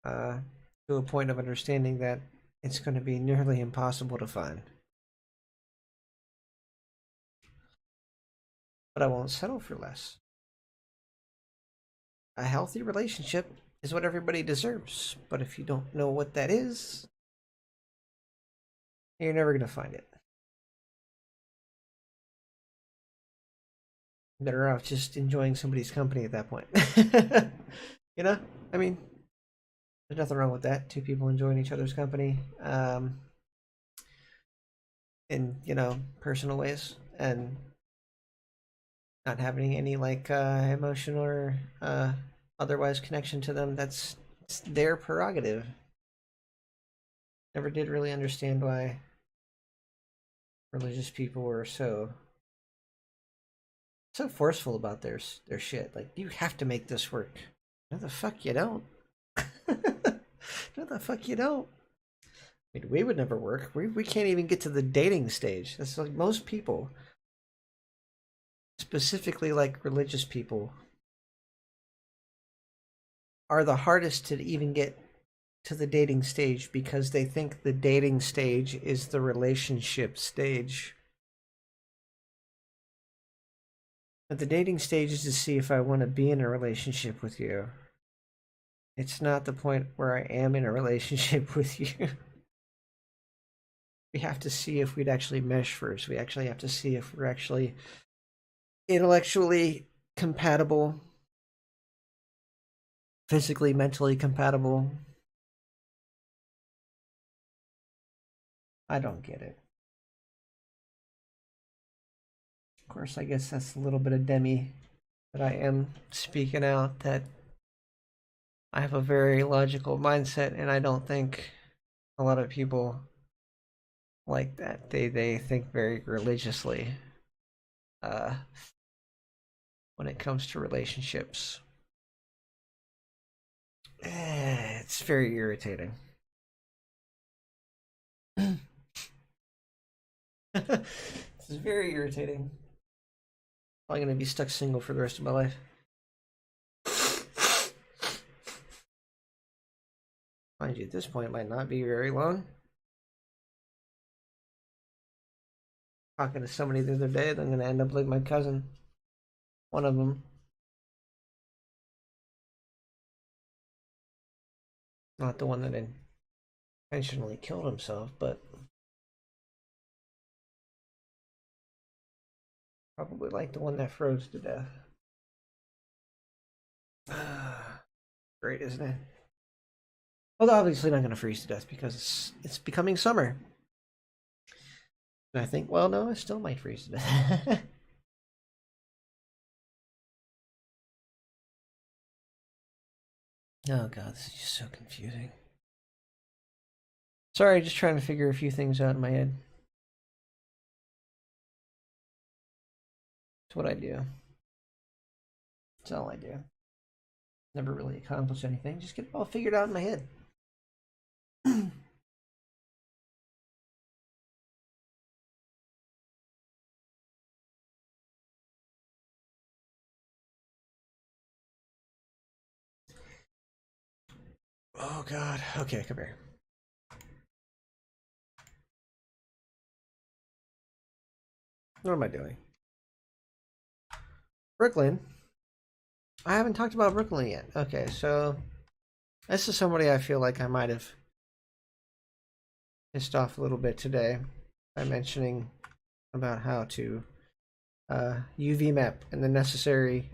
to a point of understanding that it's going to be nearly impossible to find. But I won't settle for less. A healthy relationship is what everybody deserves. But if you don't know what that is, you're never going to find it. Better off just enjoying somebody's company at that point. You know? I mean, there's nothing wrong with that. Two people enjoying each other's company. In, personal ways. And not having any, emotional or otherwise connection to them. That's their prerogative. Never did really understand why religious people were so forceful about their shit. Like, you have to make this work. No, the fuck you don't. No, the fuck you don't. I mean, we would never work. We can't even get to the dating stage. That's like most people, specifically like religious people, are the hardest to even get to the dating stage because they think the dating stage is the relationship stage. But the dating stage is to see if I want to be in a relationship with you. It's not the point where I am in a relationship with you. We have to see if we'd actually mesh first. We actually have to see if we're actually intellectually compatible, physically, mentally compatible. I don't get it. Of course, I guess that's a little bit of Demi that I am speaking out, that I have a very logical mindset, and I don't think a lot of people like that. They think very religiously when it comes to relationships. It's very irritating. It's very irritating. I'm gonna be stuck single for the rest of my life. Mind you, at this point, it might not be very long. Talking to somebody the other day, I'm gonna end up like my cousin. One of them. Not the one that intentionally killed himself, but probably like the one that froze to death. Great, isn't it? Well, obviously not going to freeze to death because it's becoming summer. And I think, well, no, I still might freeze to death. Oh god, this is just so confusing. Sorry, just trying to figure a few things out in my head. It's what I do. It's all I do. Never really accomplish anything. Just get it all figured out in my head. Oh god. Okay, come here. What am I doing? Brooklyn. I haven't talked about Brooklyn yet. Okay, so this is somebody I feel like I might have pissed off a little bit today by mentioning about how to UV map and the necessary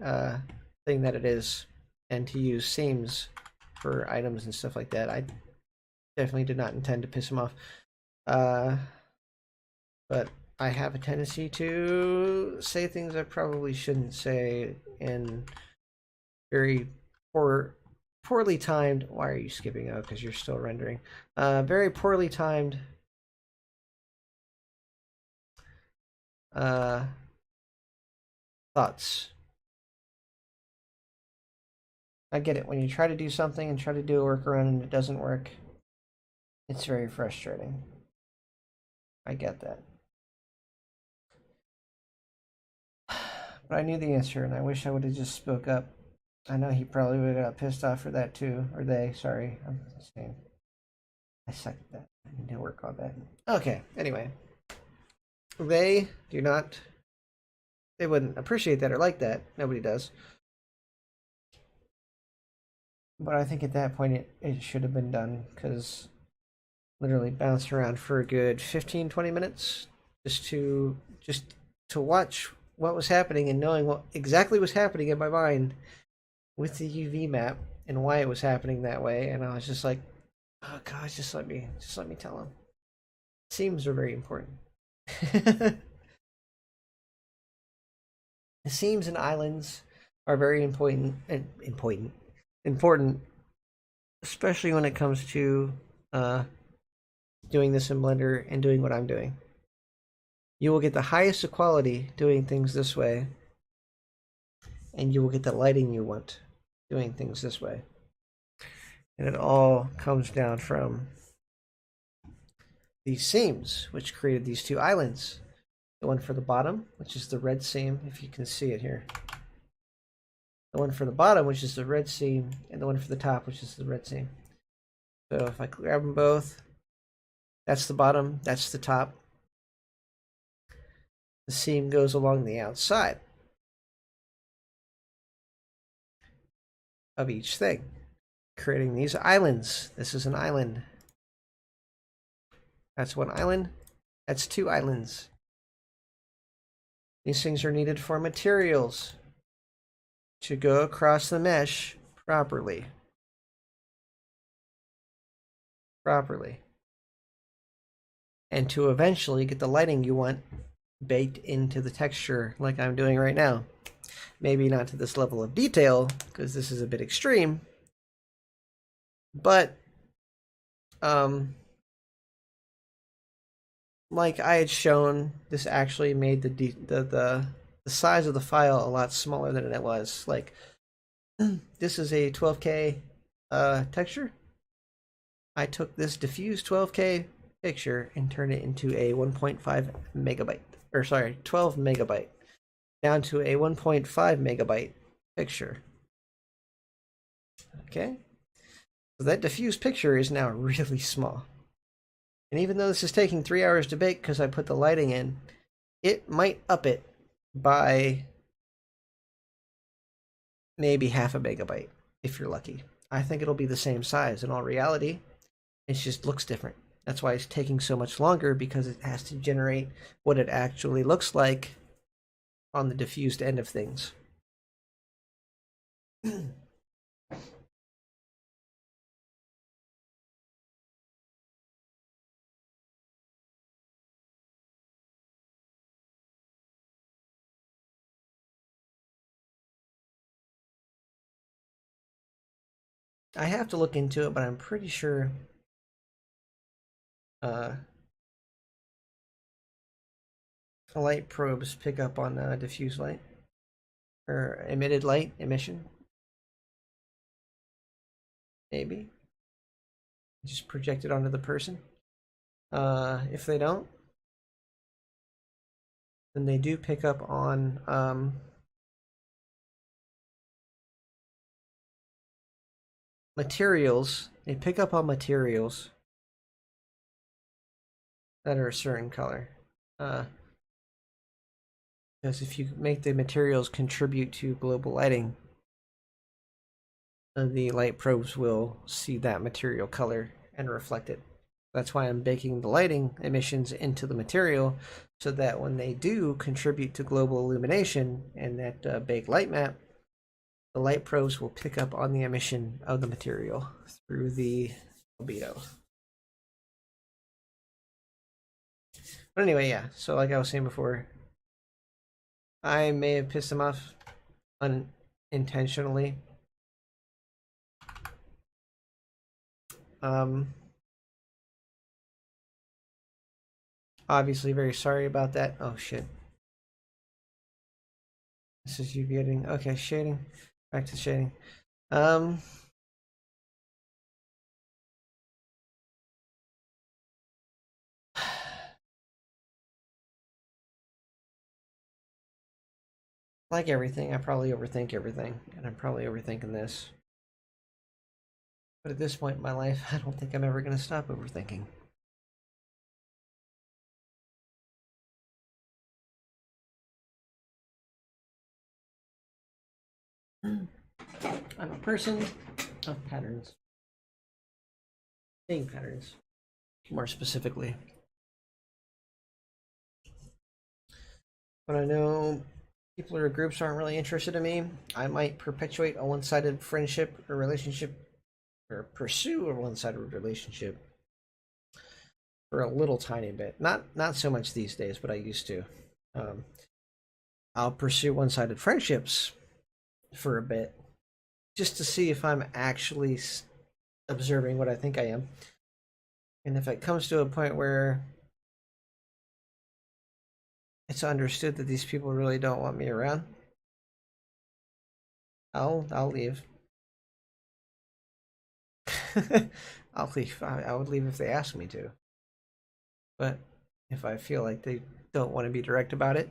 thing that it is, and to use seams for items and stuff like that. Definitely did not intend to piss him off. But I have a tendency to say things I probably shouldn't say in very poorly timed. Why are you skipping out? Because you're still rendering. Very poorly timed thoughts. I get it. When you try to do something and try to do a workaround and it doesn't work, it's very frustrating. I get that. But I knew the answer, and I wish I would have just spoke up. I know he probably would have got pissed off for that too. Or they, sorry. I'm saying. I suck at that. I need to work on that. Okay, anyway. They do not. They wouldn't appreciate that or like that. Nobody does. But I think at that point it should have been done, because literally bounced around for a good 15-20 minutes just to watch what was happening and knowing what exactly was happening in my mind with the UV map and why it was happening that way. And I was just like, oh gosh, just let me tell him. Seams are very important. The seams and islands are very important, especially when it comes to doing this in Blender and doing what I'm doing. You will get the highest quality doing things this way, and you will get the lighting you want doing things this way. And it all comes down from these seams, which created these two islands. The one for the bottom, which is the red seam, if you can see it here. The one for the bottom, which is the red seam, and the one for the top, which is the red seam. So if I grab them both, that's the bottom, that's the top. The seam goes along the outside of each thing, creating these islands. This is an island. That's one island. That's two islands. These things are needed for materials to go across the mesh properly. And to eventually get the lighting you want baked into the texture like I'm doing right now. Maybe not to this level of detail, because this is a bit extreme, but like I had shown, this actually made the size of the file a lot smaller than it was. Like, this is a 12K texture. I took this diffused 12K picture and turned it into a 1.5 megabyte, or sorry, 12 megabyte, down to a 1.5 megabyte picture. Okay, so that diffused picture is now really small. And even though this is taking 3 hours to bake because I put the lighting in, it might up it by maybe half a megabyte if you're lucky. I think it'll be the same size in all reality. It just looks different. That's why it's taking so much longer, because it has to generate what it actually looks like on the diffused end of things. I have to look into it, but I'm pretty sure light probes pick up on diffused light or emitted light emission. Maybe just project it onto the person. If they don't, then they do pick up on materials. They pick up on materials that are a certain color. Because if you make the materials contribute to global lighting, the light probes will see that material color and reflect it. That's why I'm baking the lighting emissions into the material, so that when they do contribute to global illumination and that baked light map, the light probes will pick up on the emission of the material through the albedo. But anyway, yeah. So like I was saying before, I may have pissed him off unintentionally. Um, Obviously very sorry about that. Oh shit. This is you getting okay, shading. Back to shading. Um like everything, I probably overthink everything, and I'm probably overthinking this. But at this point in my life, I don't think I'm ever gonna stop overthinking. I'm a person of patterns. Seeing patterns, more specifically. When I know people or groups aren't really interested in me, I might perpetuate a one-sided friendship or relationship, or pursue a one-sided relationship for a little tiny bit. Not so much these days, but I used to. Um, I'll pursue one-sided friendships for a bit just to see if I'm actually observing what I think I am. And if it comes to a point where it's understood that these people really don't want me around, I'll leave. I'll leave. I would leave if they asked me to. But if I feel like they don't want to be direct about it,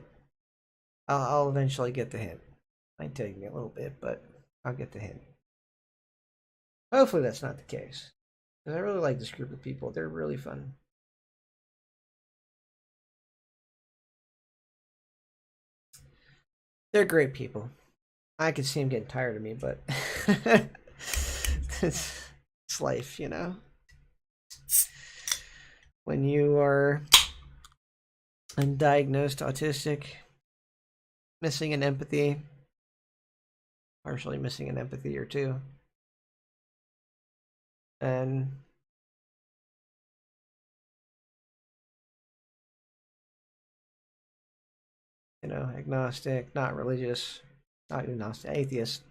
I'll eventually get the hint. Might take me a little bit, but I'll get the hint. Hopefully that's not the case. Because I really like this group of people. They're really fun. They're great people. I could see them getting tired of me, but it's life, you know? When you are undiagnosed autistic, missing an empathy, partially missing an empathy or two, and agnostic, not religious, not agnostic, atheist.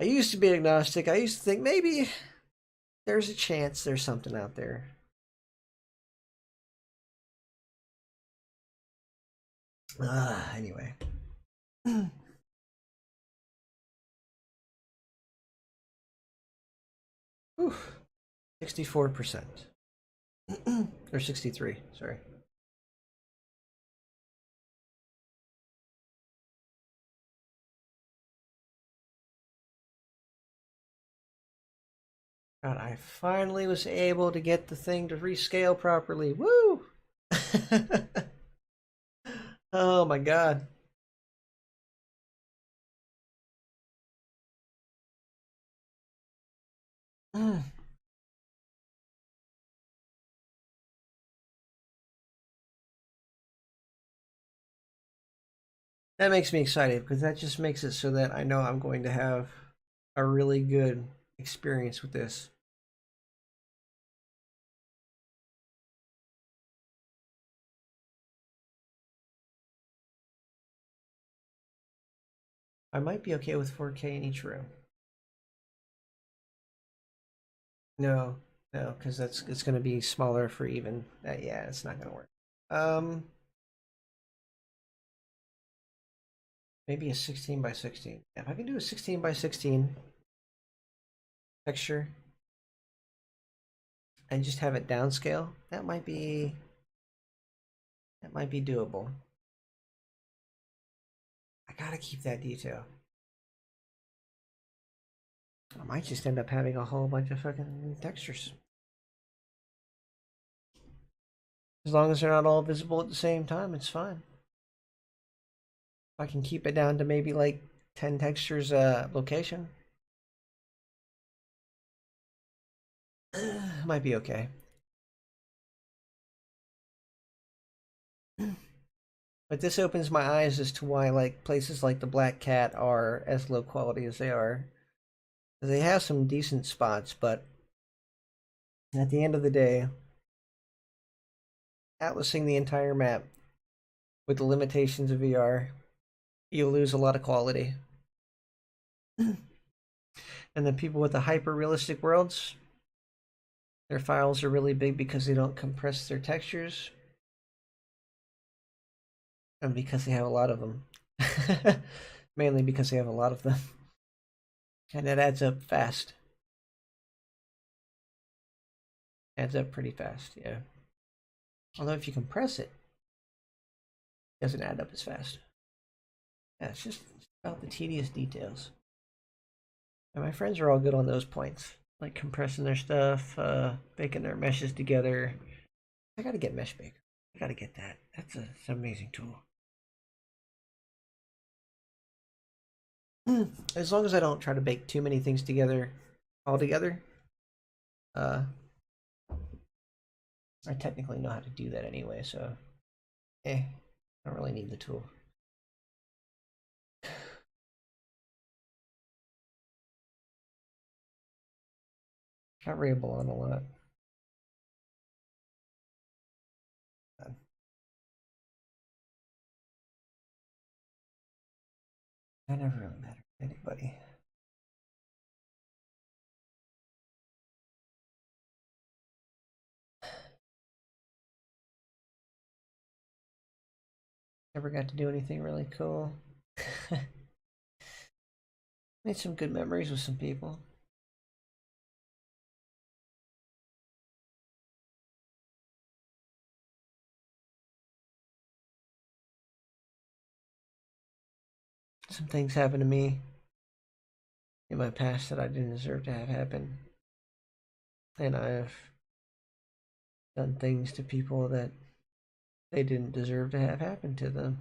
I used to be agnostic. I used to think maybe there's a chance there's something out there. Anyway. 64%. Or 63, sorry. God, I finally was able to get the thing to rescale properly. Woo! Oh my god. That makes me excited because that just makes it so that I know I'm going to have a really good experience with this. I might be okay with 4K in each room. No, no, because it's going to be smaller for even. Yeah, it's not going to work. Maybe a 16 by 16. If I can do a 16 by 16 texture and just have it downscale, that might be doable. I gotta keep that detail. I might just end up having a whole bunch of fucking textures. As long as they're not all visible at the same time, it's fine. If I can keep it down to maybe like 10 textures location, might be okay. But this opens my eyes as to why like places like the Black Cat are as low quality as they are. They have some decent spots, but at the end of the day, atlasing the entire map with the limitations of VR, you'll lose a lot of quality. And then people with the hyper realistic worlds, their files are really big because they don't compress their textures and because they have a lot of them. Mainly because they have a lot of them. And that adds up fast. Adds up pretty fast, yeah. Although if you compress it, it doesn't add up as fast. Yeah, it's just about the tedious details. And my friends are all good on those points, like compressing their stuff, baking their meshes together. I gotta get Mesh Baker. I gotta get that. That's an amazing tool. As long as I don't try to bake too many things together all together, I technically know how to do that anyway, so I don't really need the tool. I ramble on a lot. I never really matter to anybody. Never got to do anything really cool. Made some good memories with some people. Some things happened to me in my past that I didn't deserve to have happen. And I've done things to people that they didn't deserve to have happen to them.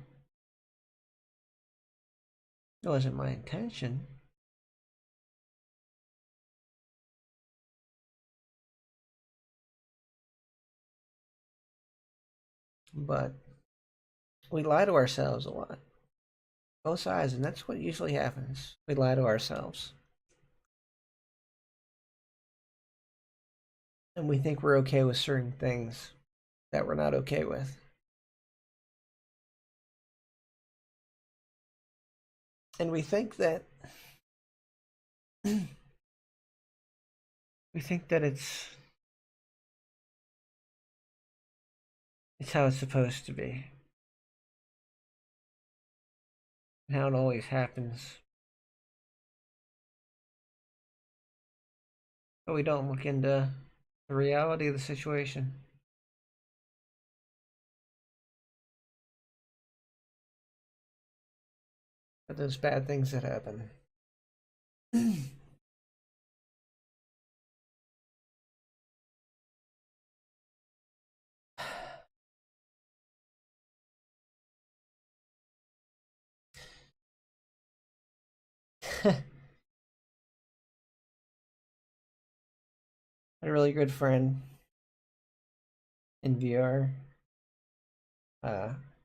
It wasn't my intention. But we lie to ourselves a lot. Both sides, and that's what usually happens. We lie to ourselves. And we think we're okay with certain things that we're not okay with. And we think that it's how it's supposed to be. And how it always happens. But we don't look into the reality of the situation. But those bad things that happen. A really good friend in VR,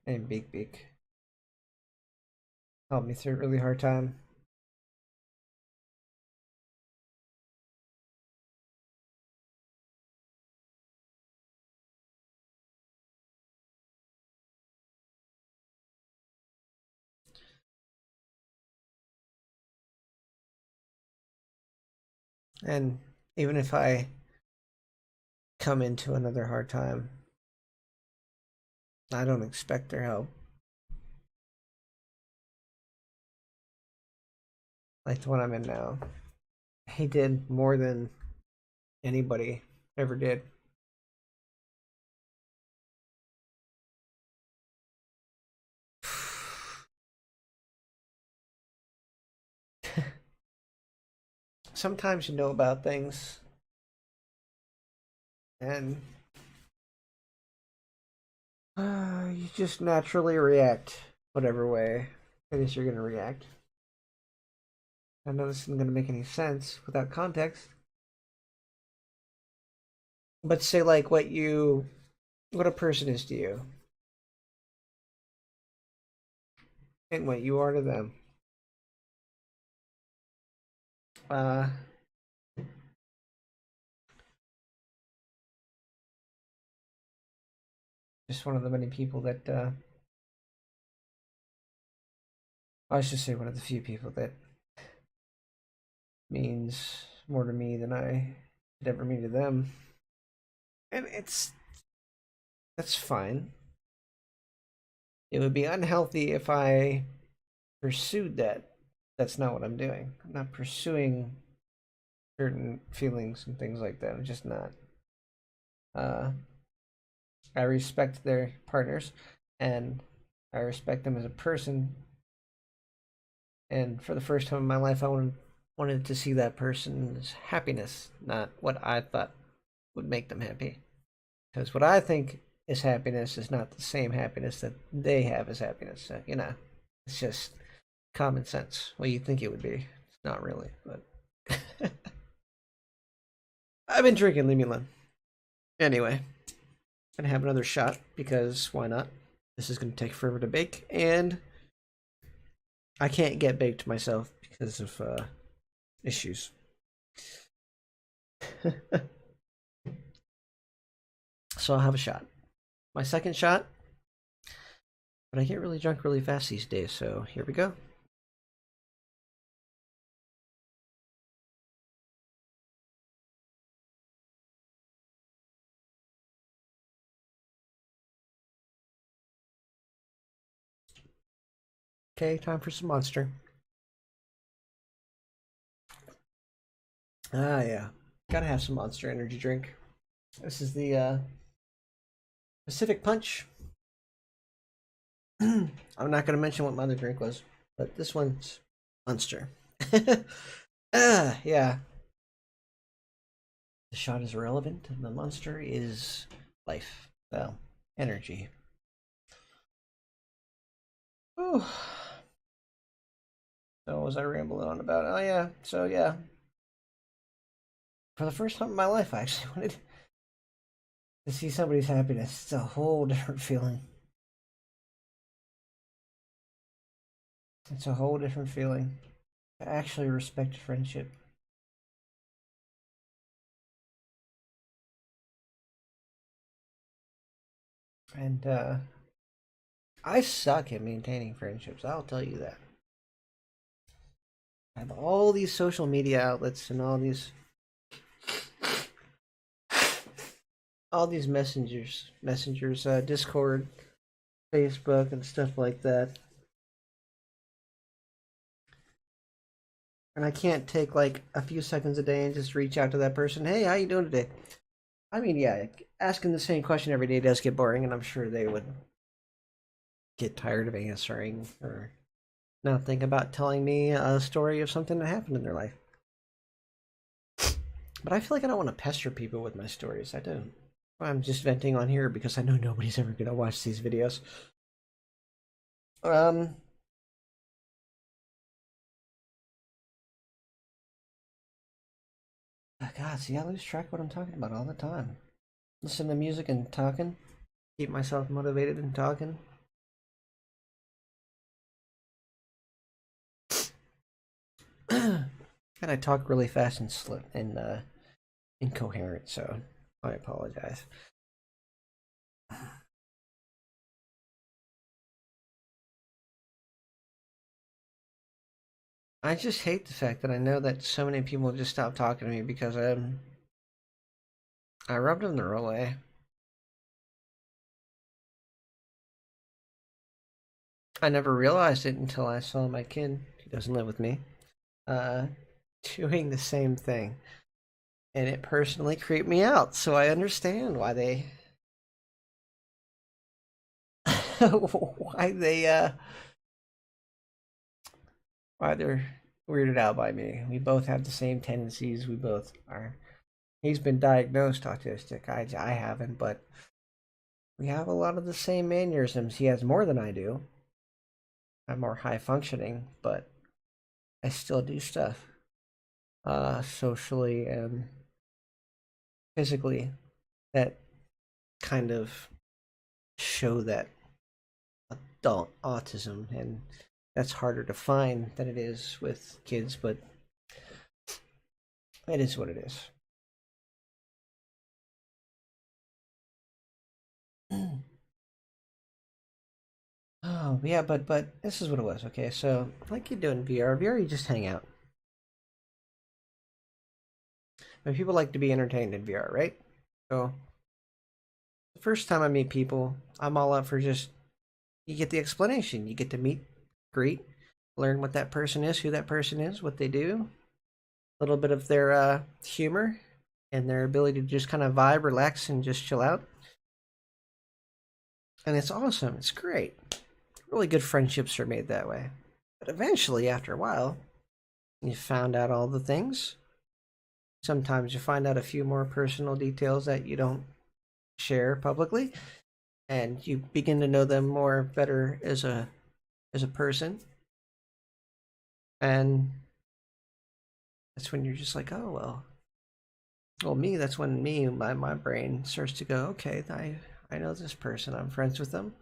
named Beak Beak, helped me through a really hard time. And even if I come into another hard time, I don't expect their help. Like the one I'm in now. He did more than anybody ever did. Sometimes you know about things and you just naturally react whatever way it is you're going to react. I know this isn't going to make any sense without context. But say like what a person is to you and what you are to them. Uh, Just one of the many people that I should say one of the few people that means more to me than I could ever mean to them. And that's fine. It would be unhealthy if I pursued that. That's not what I'm doing. I'm not pursuing certain feelings and things like that. I'm just not. Uh, I respect their partners, and I respect them as a person. And for the first time in my life, I wanted to see that person's happiness, not what I thought would make them happy. Because what I think is happiness is not the same happiness that they have as happiness. So, it's just common sense. What you think it would be. It's not really, but I've been drinking, leave me alone. Anyway, gonna have another shot because why not? This is gonna take forever to bake, and I can't get baked myself because of issues. So I'll have a shot. My second shot, but I get really drunk really fast these days, so here we go. Okay, time for some Monster. Ah, yeah. Gotta have some Monster energy drink. This is the Pacific Punch. I'm not gonna mention what my other drink was, but this one's Monster. Yeah. The shot is irrelevant, and the Monster is life. Well, energy. Ooh. So what was I rambling on about? Oh yeah. So yeah. For the first time in my life, I actually wanted to see somebody's happiness. It's a whole different feeling. It's a whole different feeling. I actually respect friendship. And I suck at maintaining friendships, I'll tell you that. I have all these social media outlets and all these messengers, Discord, Facebook, and stuff like that. And I can't take like a few seconds a day and just reach out to that person. Hey, how you doing today? I mean, yeah, asking the same question every day does get boring, and I'm sure they would get tired of answering or not think about telling me a story of something that happened in their life. But I feel like I don't want to pester people with my stories. I don't. I'm just venting on here because I know nobody's ever gonna watch these videos. Um, God, see, I lose track of what I'm talking about all the time. Listen to music and talking, keep myself motivated and talking. And I talk really fast and incoherent, so I apologize. I just hate the fact that I know that so many people just stop talking to me because I rubbed them the wrong way. I never realized it until I saw my kid, who doesn't live with me, uh, doing the same thing, and it personally creeped me out. So I understand why why they're weirded out by me. We both have the same tendencies. We both are. He's been diagnosed autistic. I haven't, but we have a lot of the same mannerisms. He has more than I do. I'm more high functioning, but I still do stuff socially and physically that kind of show that adult autism, and that's harder to find than it is with kids, but it is what it is. Oh yeah, but this is what it was. Okay, so like you do in VR, VR you just hang out. I mean, people like to be entertained in VR, right? So the first time I meet people, I'm all up for just you get the explanation. You get to meet, greet, learn what that person is, who that person is, what they do, a little bit of their humor and their ability to just kind of vibe, relax, and just chill out. And it's awesome. It's great. Really good friendships are made that way. But eventually, after a while, you found out all the things. Sometimes you find out a few more personal details that you don't share publicly, and you begin to know them more better as a person. And that's when you're just like, oh well, me. That's when my brain starts to go, okay, I know this person. I'm friends with them.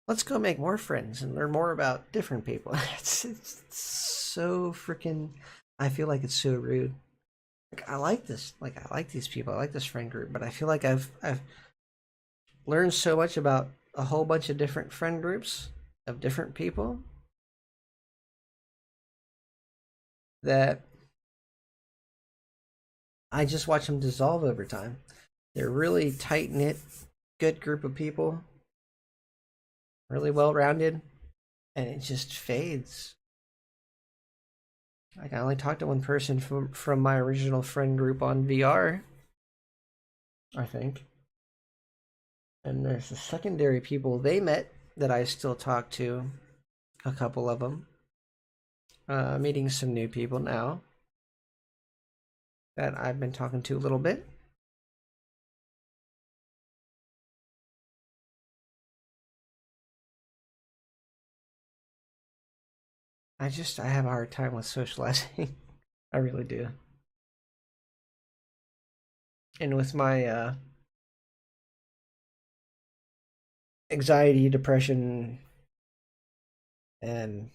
Let's go make more friends and learn more about different people. It's so freaking. I feel like it's so rude. Like I like this. Like I like these people. I like this friend group. But I feel like I've learned so much about a whole bunch of different friend groups of different people that I just watch them dissolve over time. They're really tight knit, good group of people, really well rounded, and it just fades. Like I only talked to one person from my original friend group on VR, I think. And there's the secondary people they met that I still talk to, a couple of them. Meeting some new people now that I've been talking to a little bit. I have a hard time with socializing. I really do. And with my anxiety, depression, and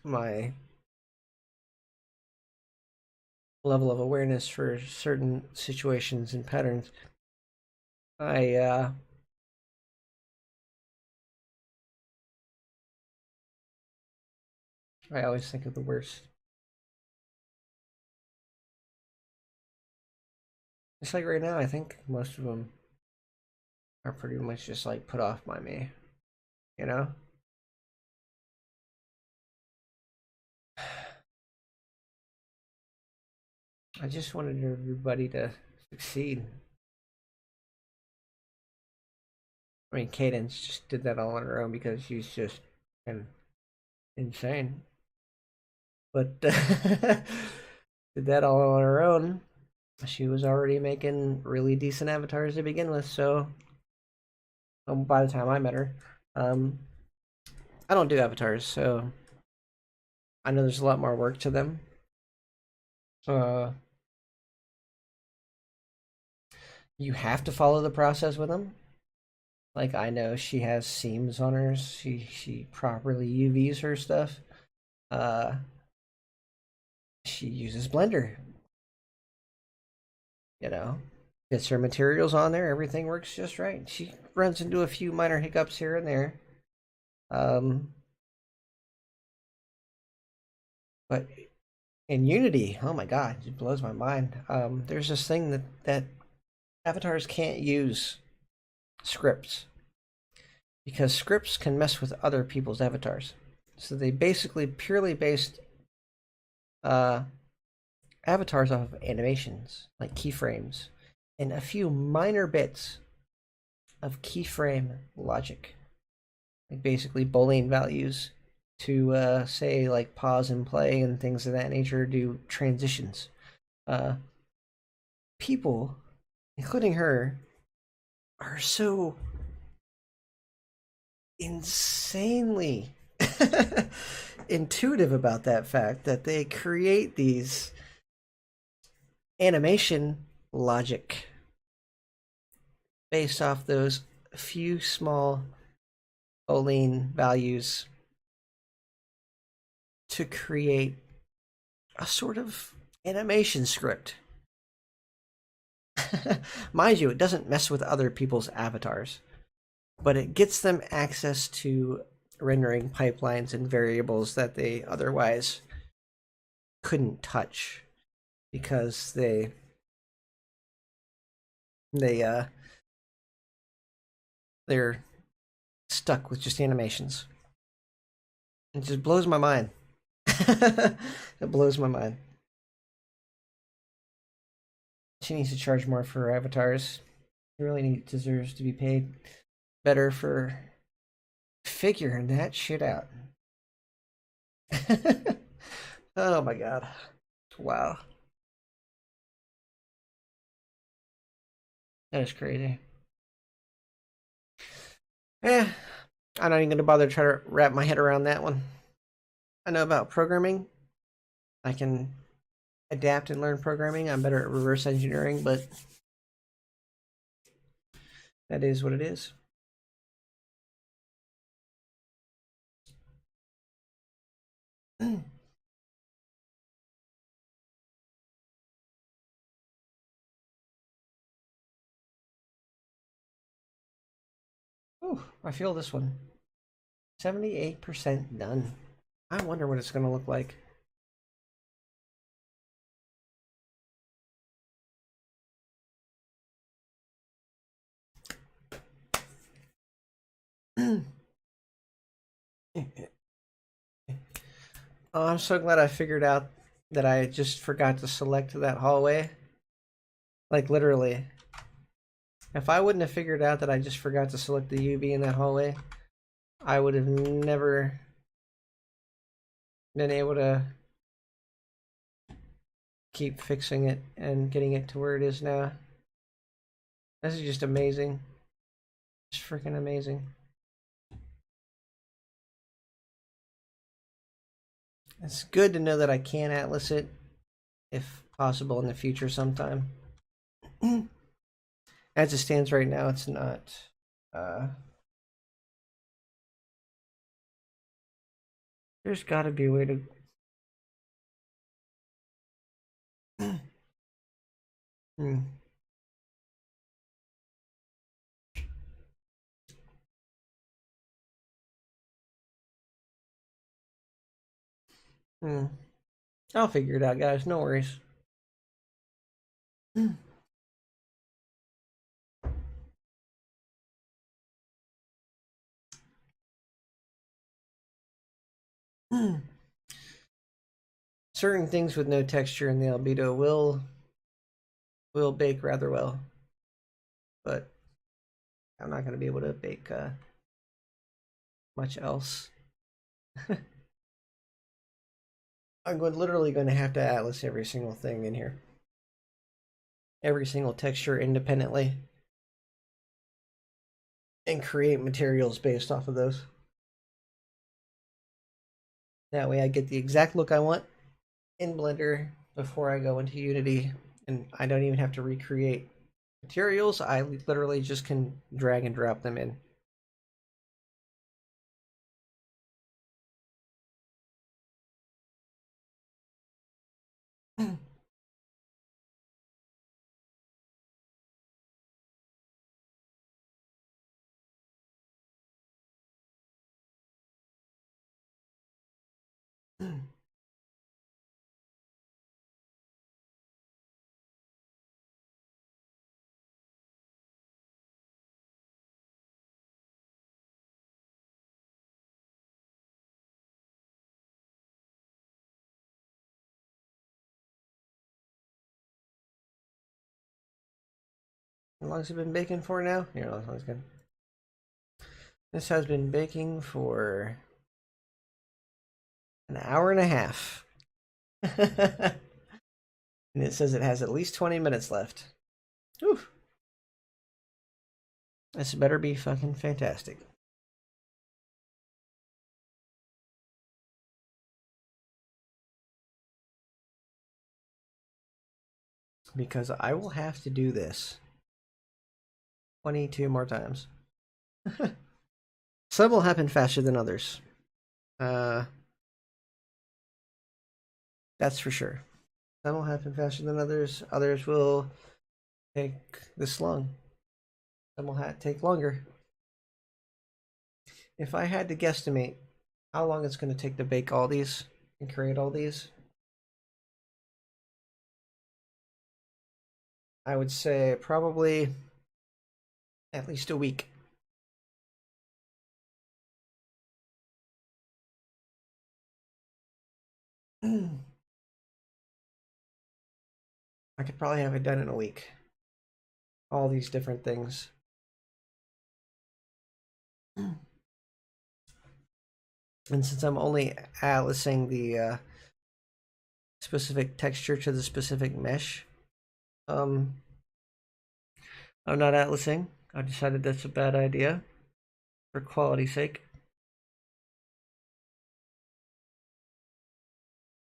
my level of awareness for certain situations and patterns, I I always think of the worst. It's like right now, I think most of them are pretty much just like put off by me, you know? I just wanted everybody to succeed. I mean, Cadence just did that all on her own because she's just and insane. But did that all on her own. She was already making really decent avatars to begin with, so by the time I met her, um, I don't do avatars, so I know there's a lot more work to them. Uh, you have to follow the process with them. Like I know she has seams on hers. She properly UVs her stuff. Uh, she uses Blender. You know, gets her materials on there. Everything works just right. She runs into a few minor hiccups here and there. Um, but in Unity, oh my god, it blows my mind. There's this thing that avatars can't use scripts because scripts can mess with other people's avatars. So they basically purely based uh, avatars off of animations, like keyframes, and a few minor bits of keyframe logic, like basically Boolean values to say like pause and play and things of that nature, do transitions. Uh, People, including her, are so insanely intuitive about that fact that they create these animation logic based off those few small Boolean values to create a sort of animation script. Mind you, it doesn't mess with other people's avatars, but it gets them access to rendering pipelines and variables that they otherwise couldn't touch because they they're stuck with just animations. It just blows my mind. It blows my mind. She needs to charge more for her avatars. She really deserves to be paid better for figuring that shit out. Oh my god. Wow. That is crazy. Eh, I'm not even gonna bother to try to wrap my head around that one. I know about programming. I can adapt and learn programming. I'm better at reverse engineering, but that is what it is. Ooh, I feel this one. 78% done. I wonder what it's going to look like. Oh, I'm so glad I figured out that I just forgot to select that hallway. Like, literally. If I wouldn't have figured out that I just forgot to select the UV in that hallway, I would have never been able to keep fixing it and getting it to where it is now. This is just amazing. It's freaking amazing. It's good to know that I can atlas it, if possible, in the future sometime. As it stands right now, it's not. There's got to be a way to. Hmm. Hmm. I'll figure it out, guys. No worries. Certain things with no texture in the albedo will bake rather well, but I'm not going to be able to bake much else. I'm literally going to have to atlas every single thing in here, every single texture independently, and create materials based off of those. That way I get the exact look I want in Blender before I go into Unity, and I don't even have to recreate materials. I literally just can drag and drop them in. How long has it been baking for now? Here, that's good. This has been baking for an hour and a half. And it says it has at least 20 minutes left. Whew. This better be fucking fantastic. Because I will have to do this 22 more times. Some will happen faster than others. That's for sure. Some will happen faster than others. Others will take this long. Some will take longer. If I had to guesstimate how long it's going to take to bake all these and create all these, I would say probably at least a week. I could probably have it done in a week. All these different things. And since I'm only atlasing the specific texture to the specific mesh, I'm not atlasing. I decided that's a bad idea for quality's sake.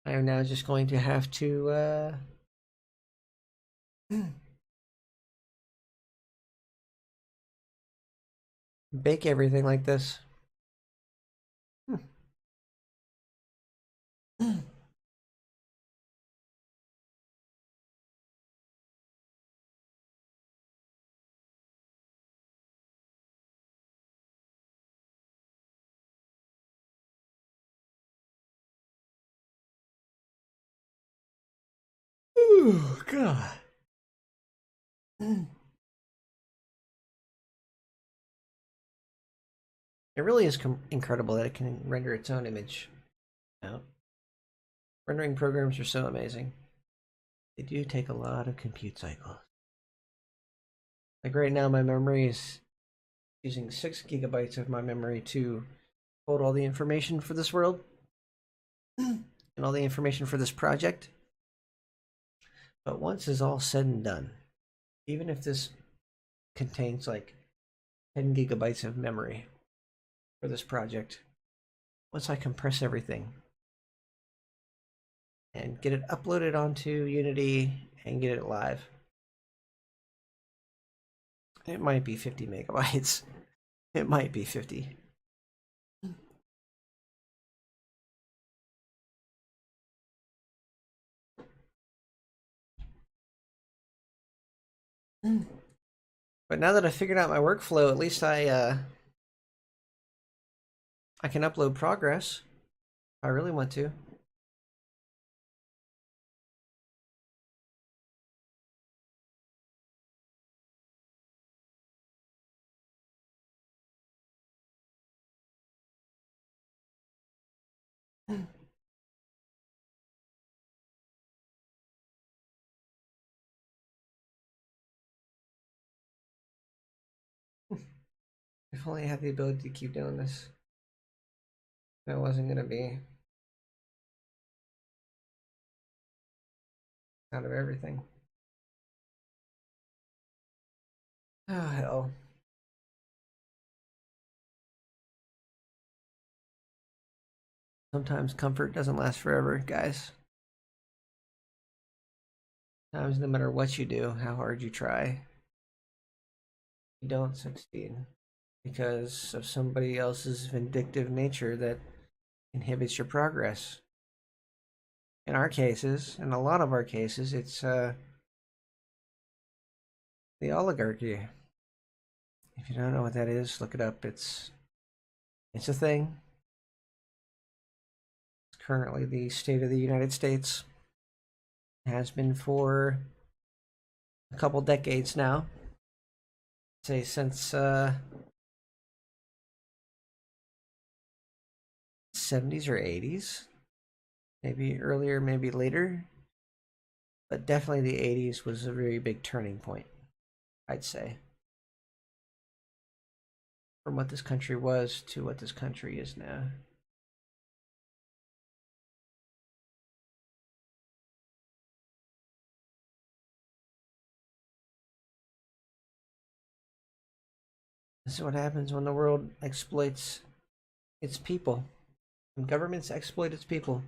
I am now just going to have to bake everything like this. Oh, God. It really is incredible that it can render its own image out. Rendering programs are so amazing. They do take a lot of compute cycles. Like right now, my memory is using 6 gigabytes of my memory to hold all the information for this world and all the information for this project. But once is all said and done, even if this contains like 10 gigabytes of memory for this project, once I compress everything and get it uploaded onto Unity and get it live, it might be 50 megabytes. It might be 50. But now that I figured out my workflow, at least I can upload progress if I really want to. If only I had the ability to keep doing this. That wasn't going to be out of everything. Oh, hell. Sometimes comfort doesn't last forever, guys. Sometimes no matter what you do, how hard you try, you don't succeed because of somebody else's vindictive nature that inhibits your progress. In our cases, in a lot of our cases, it's the oligarchy. If you don't know what that is, look it up. It's a thing. It's currently the state of the United States. It has been for a couple decades now. I'd say since 70s or 80s, maybe earlier, maybe later, but definitely the 80s was a very big turning point, I'd say, from what this country was to what this country is now. This is what happens when the world exploits its people. When governments exploit its people,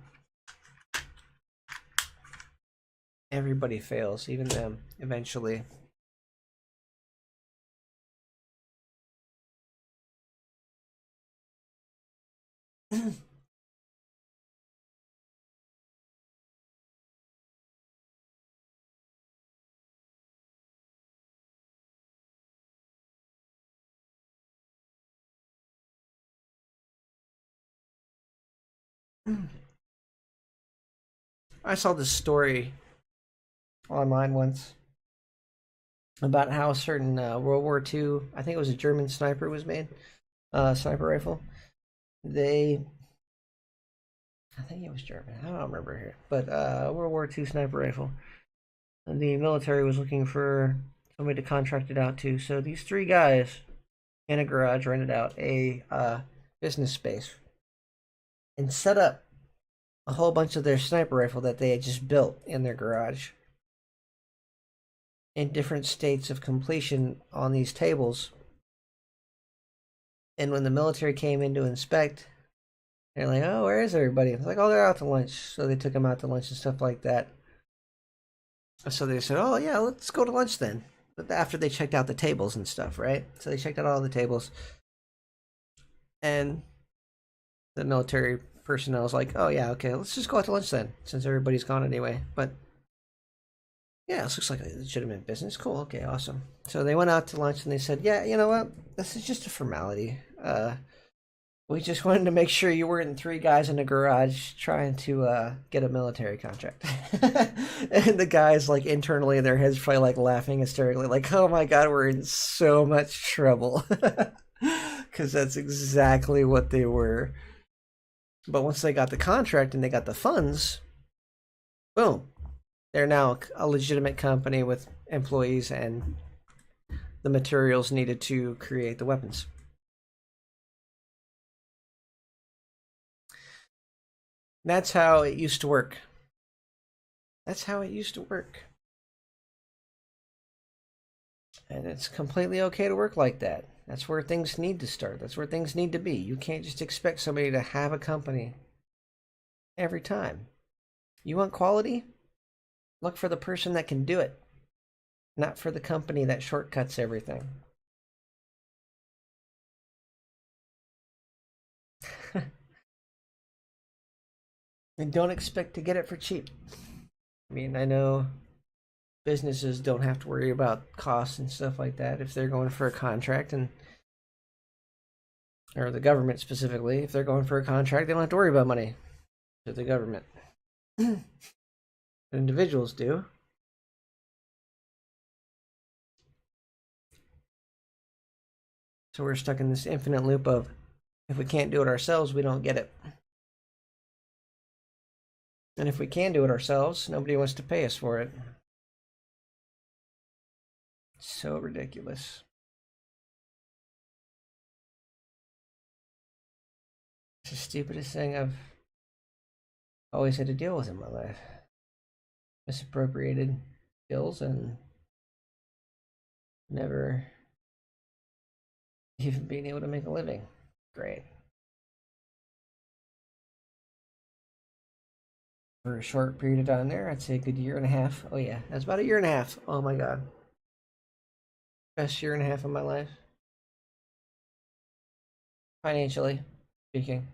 everybody fails, even them, eventually. I saw this story online once about how a certain World War II, I think it was a German sniper was made, sniper rifle. They, I think it was German. I don't remember here, but World War II sniper rifle. And the military was looking for somebody to contract it out to. So these three guys in a garage rented out a business space and set up a whole bunch of their sniper rifle that they had just built in their garage in different states of completion on these tables. And when the military came in to inspect, they're like, "Oh, where is everybody?" It's like, "Oh, they're out to lunch." So they took them out to lunch and stuff like that. So they said, "Oh yeah, let's go to lunch then." But after they checked out the tables and stuff, right? So they checked out all the tables, and the military personnel was like, "Oh yeah, okay, let's just go out to lunch then, since everybody's gone anyway." But yeah, this looks like a legitimate business. Cool. Okay, awesome. So they went out to lunch and they said, "Yeah, you know what? This is just a formality. We just wanted to make sure you weren't three guys in a garage trying to get a military contract." And the guys, like, internally in their heads, probably like laughing hysterically, like, "Oh my god, we're in so much trouble," because that's exactly what they were. But once they got the contract and they got the funds, boom, they're now a legitimate company with employees and the materials needed to create the weapons. That's how it used to work. That's how it used to work. And it's completely okay to work like that. That's where things need to start. That's where things need to be. You can't just expect somebody to have a company every time. You want quality? Look for the person that can do it, not for the company that shortcuts everything. And don't expect to get it for cheap. I mean, I know businesses don't have to worry about costs and stuff like that if they're going for a contract, and or the government specifically, if they're going for a contract, they don't have to worry about money to the government. Individuals do. So we're stuck in this infinite loop of, if we can't do it ourselves, we don't get it. And if we can do it ourselves, nobody wants to pay us for it. So ridiculous. It's the stupidest thing I've always had to deal with in my life. Misappropriated skills and never even being able to make a living. Great. For a short period of time there, I'd say a good year and a half. Oh yeah, that's about a year and a half. Oh my god. Best year and a half of my life. Financially speaking.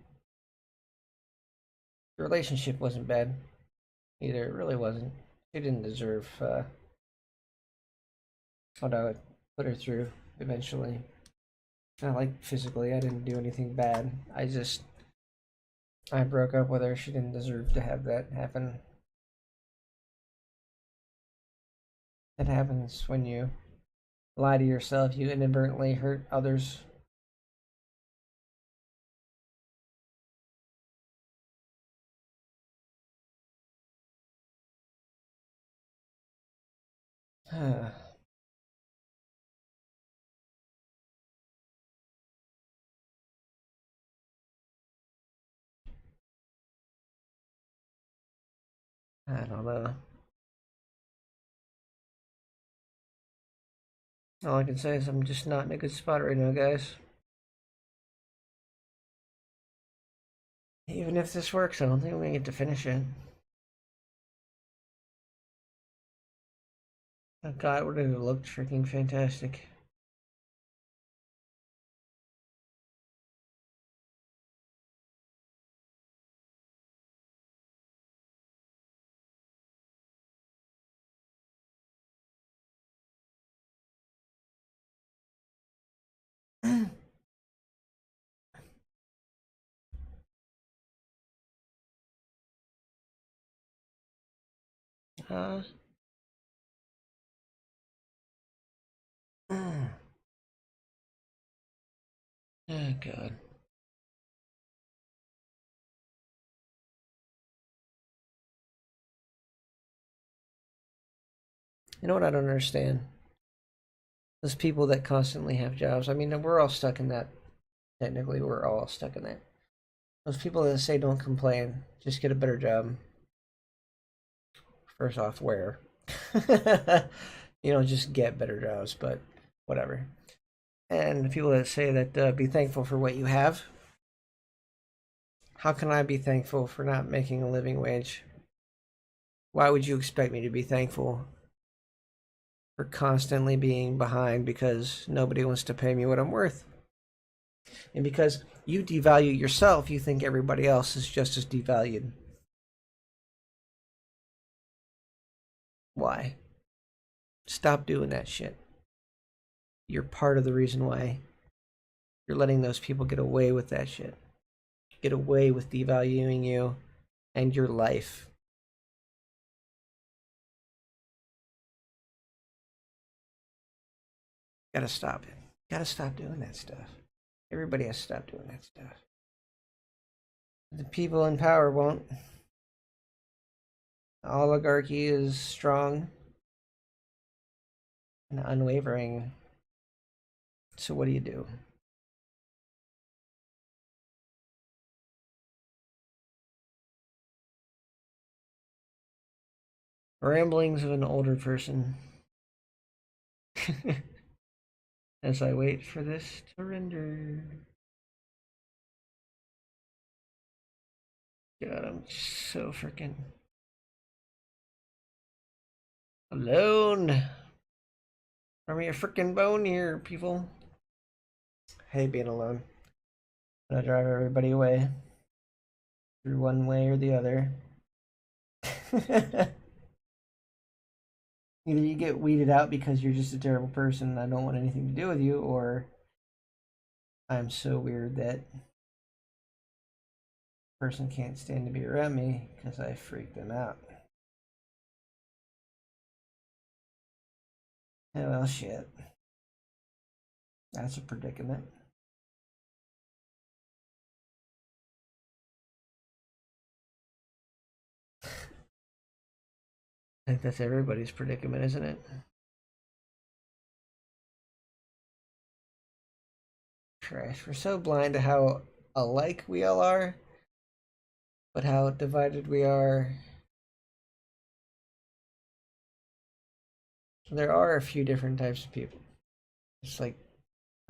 The relationship wasn't bad either. It really wasn't. She didn't deserve what I would put her through eventually. Not like physically, I didn't do anything bad. I broke up with her. She didn't deserve to have that happen. It happens when you lie to yourself, you inadvertently hurt others. I don't know. All I can say is I'm just not in a good spot right now, guys. Even if this works, I don't think I'm gonna get to finish it. Oh god, would it have looked freaking fantastic. Uh, oh God. You know what I don't understand? Those people that constantly have jobs. I mean, we're all stuck in that. Technically, we're all stuck in that. Those people that say don't complain, just get a better job. First off, where? Just get better jobs, but whatever. And the people that say that be thankful for what you have. How can I be thankful for not making a living wage? Why would you expect me to be thankful for constantly being behind because nobody wants to pay me what I'm worth? And because you devalue yourself, you think everybody else is just as devalued. Why? Stop doing that shit. You're part of the reason why you're letting those people get away with that shit. Get away with devaluing you and your life. Gotta stop it. Gotta stop doing that stuff. Everybody has to stop doing that stuff. The people in power won't. The oligarchy is strong and unwavering. So what do you do? Ramblings of an older person. As I wait for this to render. God, I'm so freaking alone. Throw me a freaking bone here, people. I hate being alone. I'm gonna drive everybody away through one way or the other. Either you get weeded out because you're just a terrible person and I don't want anything to do with you, or I'm so weird that person can't stand to be around me because I freak them out. Oh well, shit. That's a predicament. I think that's everybody's predicament, isn't it? Christ, we're so blind to how alike we all are, but how divided we are. There are a few different types of people. It's like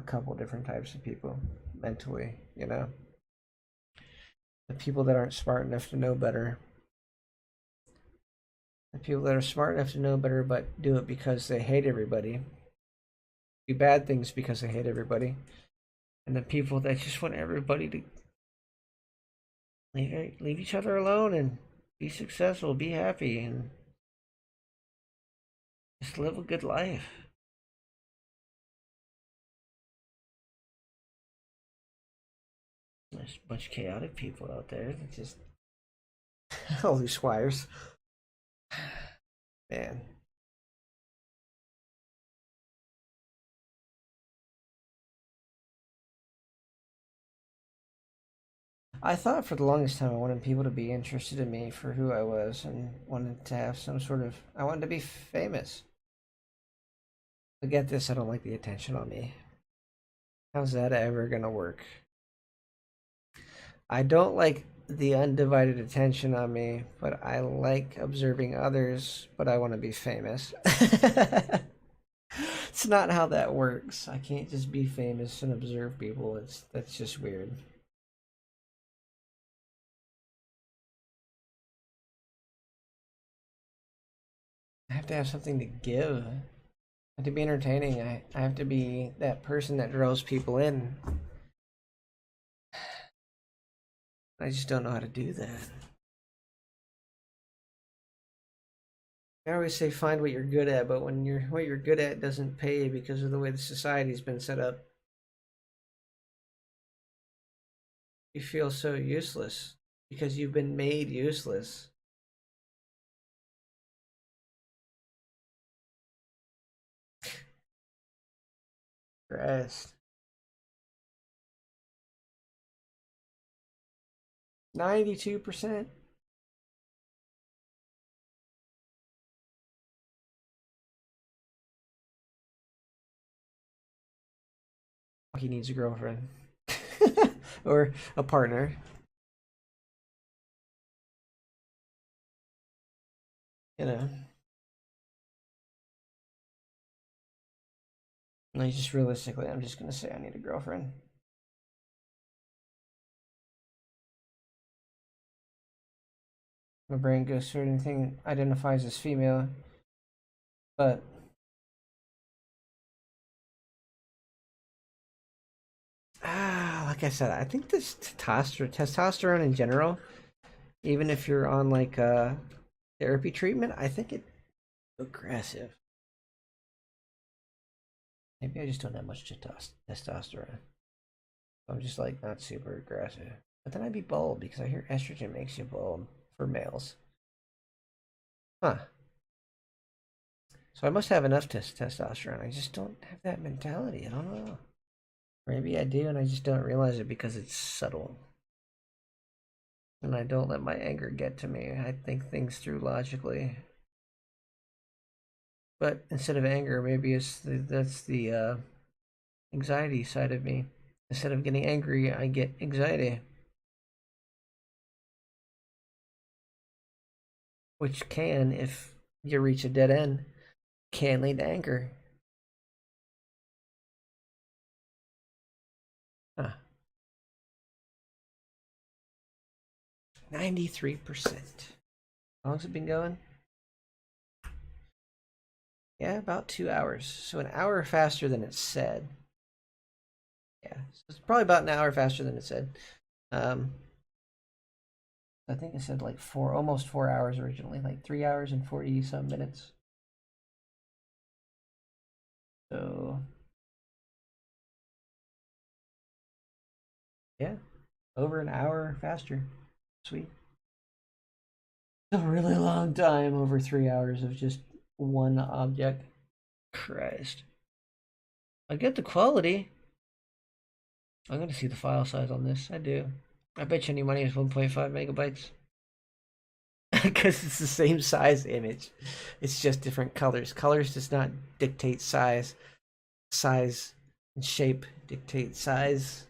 a couple different types of people mentally. The people that aren't smart enough to know better. The people that are smart enough to know better but do it because they hate everybody. Do bad things because they hate everybody. And the people that just want everybody to leave each other alone and be successful, be happy, and just live a good life. There's a bunch of chaotic people out there that just all these squires. Man. I thought for the longest time I wanted people to be interested in me for who I was and wanted to have some sort of I wanted to be famous. But get this, I don't like the attention on me. How's that ever gonna work? I don't like the undivided attention on me, but I like observing others, but I want to be famous. It's not how that works. I can't just be famous and observe people. That's just weird. I have to have something to give. I have to be entertaining. I have to be that person that draws people in. I just don't know how to do that. I always say find what you're good at, but when what you're good at doesn't pay because of the way the society's been set up, you feel so useless because you've been made useless. Rest. 92%. He needs a girlfriend. Or a partner. You know. No, just realistically, I'm just gonna say I need a girlfriend. My brain goes through anything identifies as female, but like I said, I think this testosterone in general, even if you're on like therapy treatment, I think it's aggressive. Maybe I just don't have much testosterone. I'm just like not super aggressive. But then I'd be bold because I hear estrogen makes you bold for males. Huh. So I must have enough testosterone. I just don't have that mentality. I don't know. Maybe I do and I just don't realize it because it's subtle. And I don't let my anger get to me. I think things through logically. But instead of anger, maybe that's the anxiety side of me. Instead of getting angry, I get anxiety, which can, if you reach a dead end, can lead to anger. Huh. 93%. How long's it been going? Yeah, about 2 hours. So an hour faster than it said. Yeah, so it's probably about an hour faster than it said. Um, I think it said like almost 4 hours originally, like 3 hours and 40 some minutes. So yeah, over an hour faster. Sweet. A really long time, over 3 hours of just one object. Christ. I get the quality. I'm gonna see the file size on this. I do. I bet you any money is 1.5 megabytes. Because it's the same size image. It's just different colors. Colors does not dictate size. Size and shape dictate size.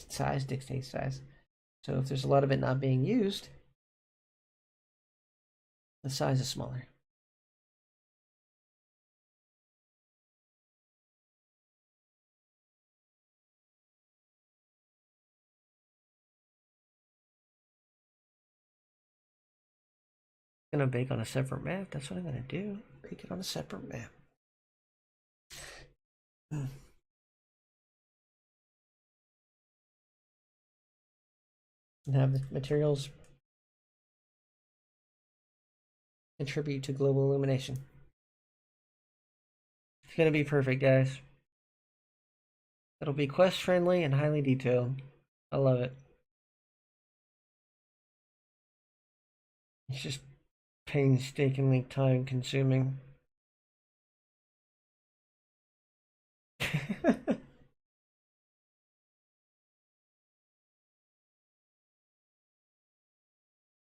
Size dictates size. So if there's a lot of it not being used, the size is smaller. I'm gonna bake on a separate map. That's what I'm gonna do. Bake it on a separate map. And have the materials contribute to global illumination. It's gonna be perfect, guys. It'll be quest friendly and highly detailed. I love it. It's just painstakingly time consuming.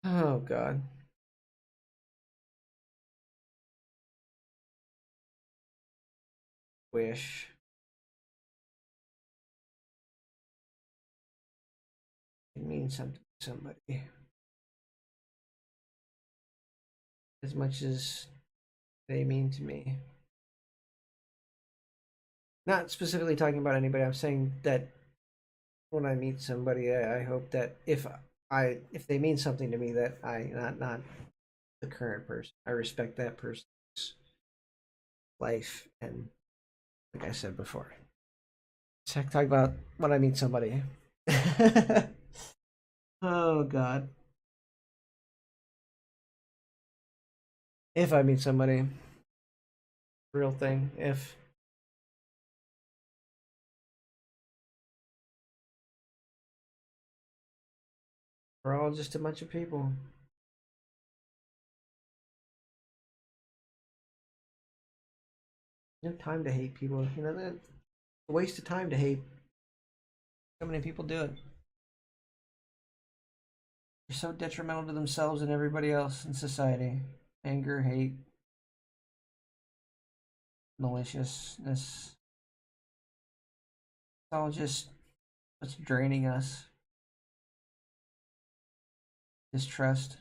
Oh god. Wish. It means something to somebody. As much as they mean to me. Not specifically talking about anybody. I'm saying that when I meet somebody, I hope that if they mean something to me, that I not the current person. I respect that person's life, and like I said before, talk about when I meet somebody. Oh God! If I meet somebody, real thing. If we're all just a bunch of people. No time to hate people. That's a waste of time to hate. So many people do it. They're so detrimental to themselves and everybody else in society. Anger, hate, maliciousness. It's all just what's draining us. Distrust.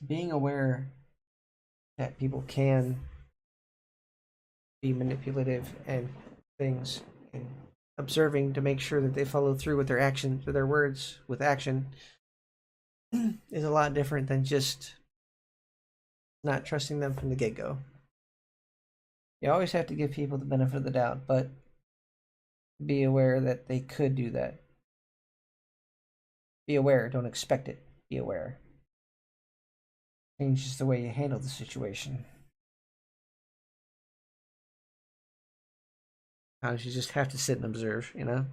Being aware that people can be manipulative and things, and observing to make sure that they follow through with their actions, with their words, with action, is a lot different than just not trusting them from the get go. You always have to give people the benefit of the doubt, but be aware that they could do that. Be aware, don't expect it. Be aware. Changes the way you handle the situation. Sometimes you just have to sit and observe, you know?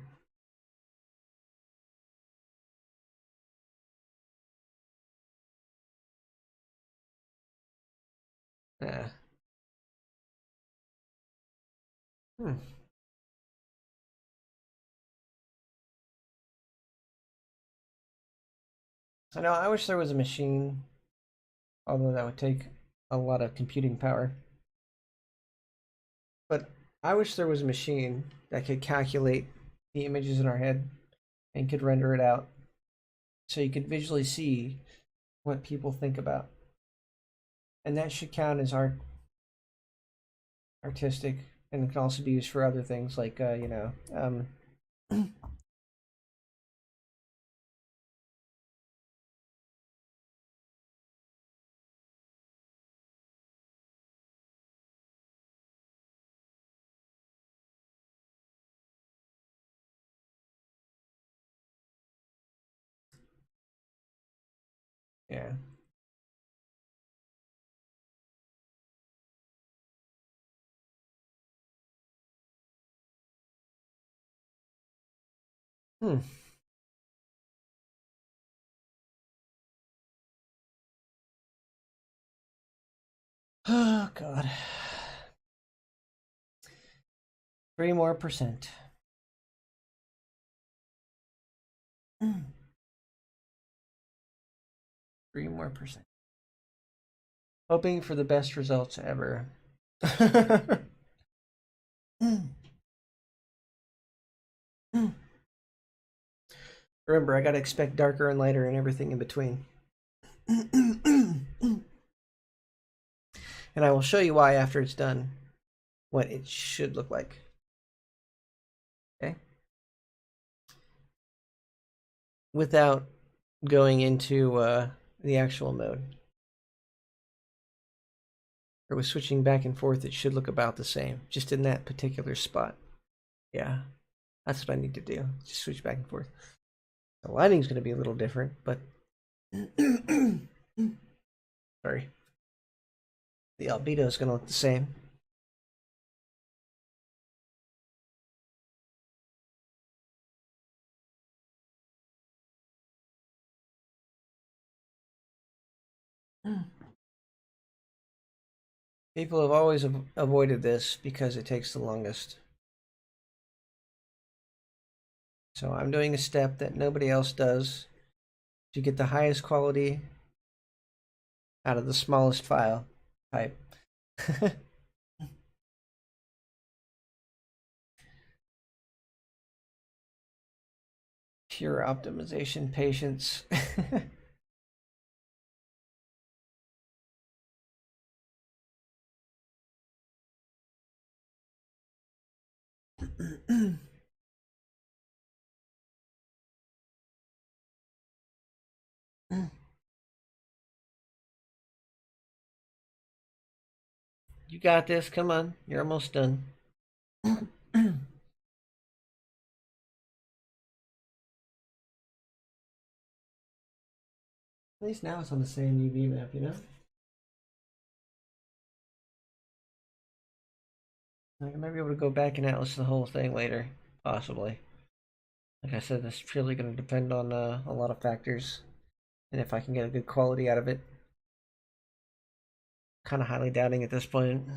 Yeah. Hmm. I know, I wish there was a machine, although that would take a lot of computing power. But I wish there was a machine that could calculate the images in our head and could render it out so you could visually see what people think about. And that should count as artistic, and it can also be used for other things like, yeah. Hmm. Oh, God. 3 more%. 3 more%. Hoping for the best results ever. Remember, I gotta expect darker and lighter and everything in between. And I will show you why after it's done, what it should look like. Okay? Without going into the actual mode. Or with switching back and forth, it should look about the same, just in that particular spot. Yeah, that's what I need to do. Just switch back and forth. The lighting's going to be a little different, but sorry. The albedo is going to look the same. People have always avoided this because it takes the longest. So I'm doing a step that nobody else does to get the highest quality out of the smallest file type. Pure optimization patience. You got this. Come on. You're almost done. At least now it's on the same UV map, you know? Like, I might be able to go back and atlas the whole thing later. Possibly. Like I said, this is purely going to depend on a lot of factors. And if I can get a good quality out of it. Kind of highly doubting at this point.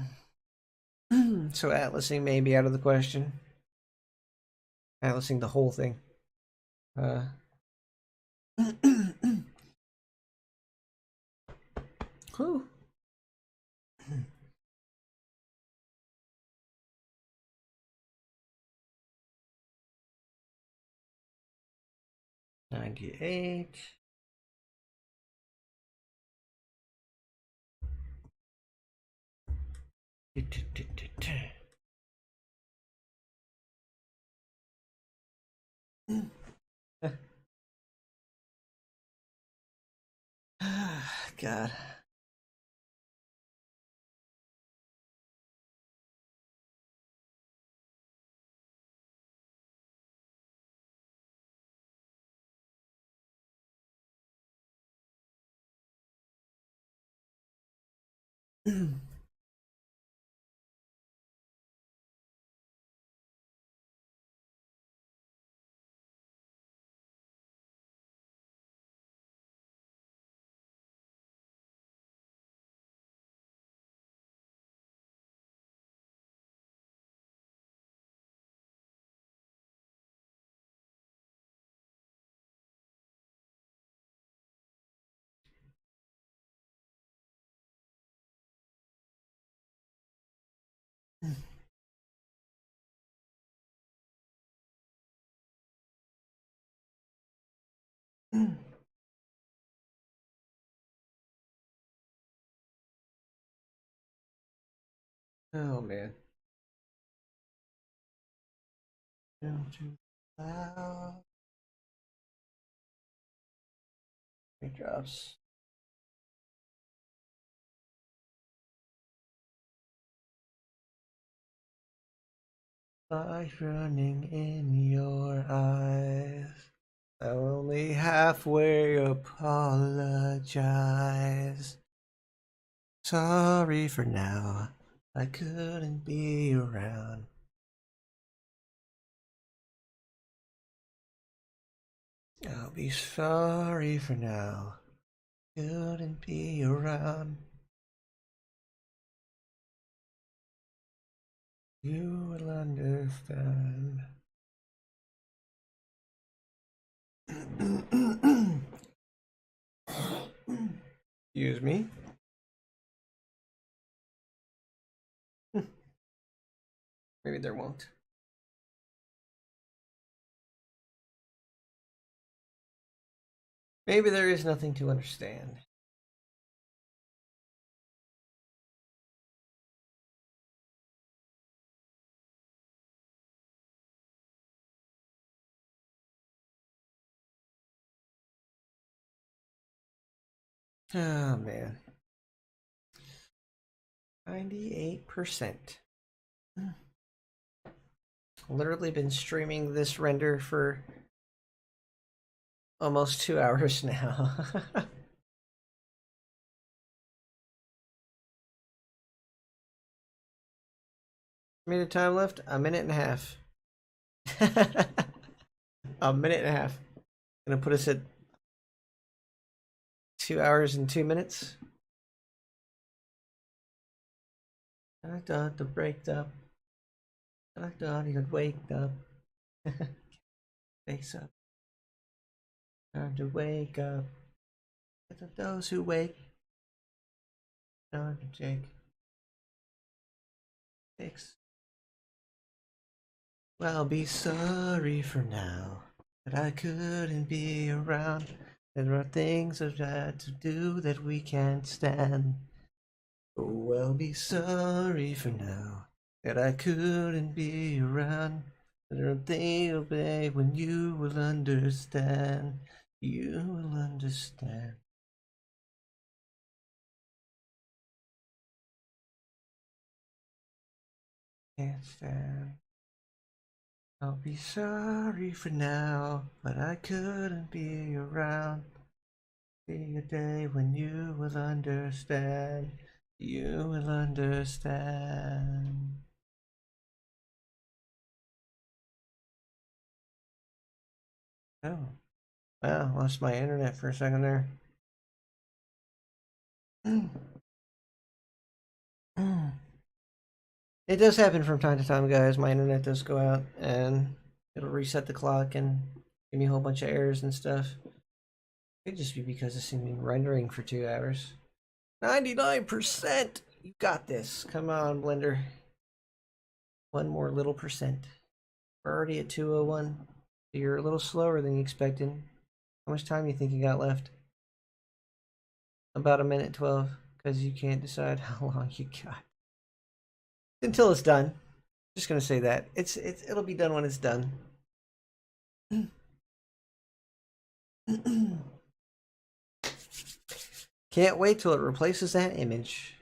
So atlasing may be out of the question. Atlasing the whole thing. Uh, whew. 98. God. Oh man. Down to cloud. It drops. Light running in your eyes. I only halfway apologize. Sorry for now. I couldn't be around. I'll be sorry for now. Couldn't be around. You will understand. Excuse me. Maybe there won't. Maybe there is nothing to understand. Oh man. 98%. Literally been streaming this render for almost 2 hours now. Minute time left? A minute and a half. A minute and a half. Gonna put us at 2 hours and 2 minutes. I thought the break up. I thought he'd wake up. Face up. Time to wake up. Those who wake. Time to take. Fix. Well, I'll be sorry for now that I couldn't be around. There are things I've had to do that we can't stand. Oh, I'll be sorry for now that I couldn't be around. There are things, babe, when you will understand. You will understand. Can't stand. I'll be sorry for now, but I couldn't be around. Be a day when you will understand. You will understand. Oh, wow, lost my internet for a second there. It does happen from time to time, guys. My internet does go out and it'll reset the clock and give me a whole bunch of errors and stuff. It could just be because it's been rendering for 2 hours. 99%! You got this. Come on, Blender. One more little percent. We're already at 201. You're a little slower than you expected. How much time do you think you got left? About 1:12, because you can't decide how long you got. Until it's done. Just gonna say that. It'll be done when it's done. Can't wait till it replaces that image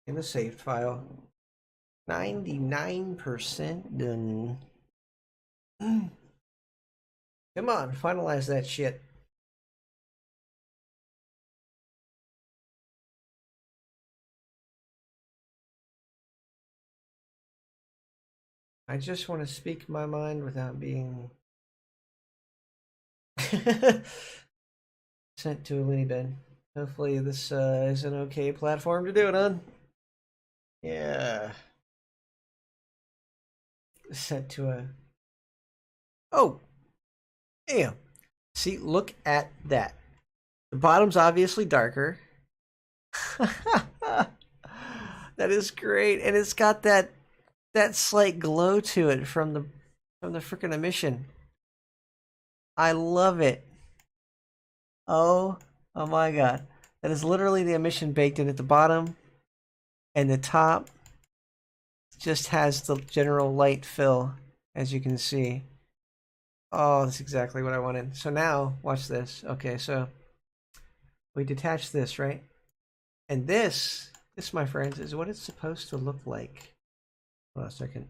in the saved file. 99% done. Come on, finalize that shit. I just want to speak my mind without being sent to a loony bin. Hopefully this is an okay platform to do it on. Yeah. Sent to a... Oh! Damn. See, look at that. The bottom's obviously darker. That is great. And it's got that slight glow to it from the freaking emission. I love it. Oh my god. That is literally the emission baked in at the bottom, and the top just has the general light fill, as you can see. Oh, that's exactly what I wanted. So now, watch this. Okay, so we detach this, right? And this, my friends, is what it's supposed to look like. Hold on a second.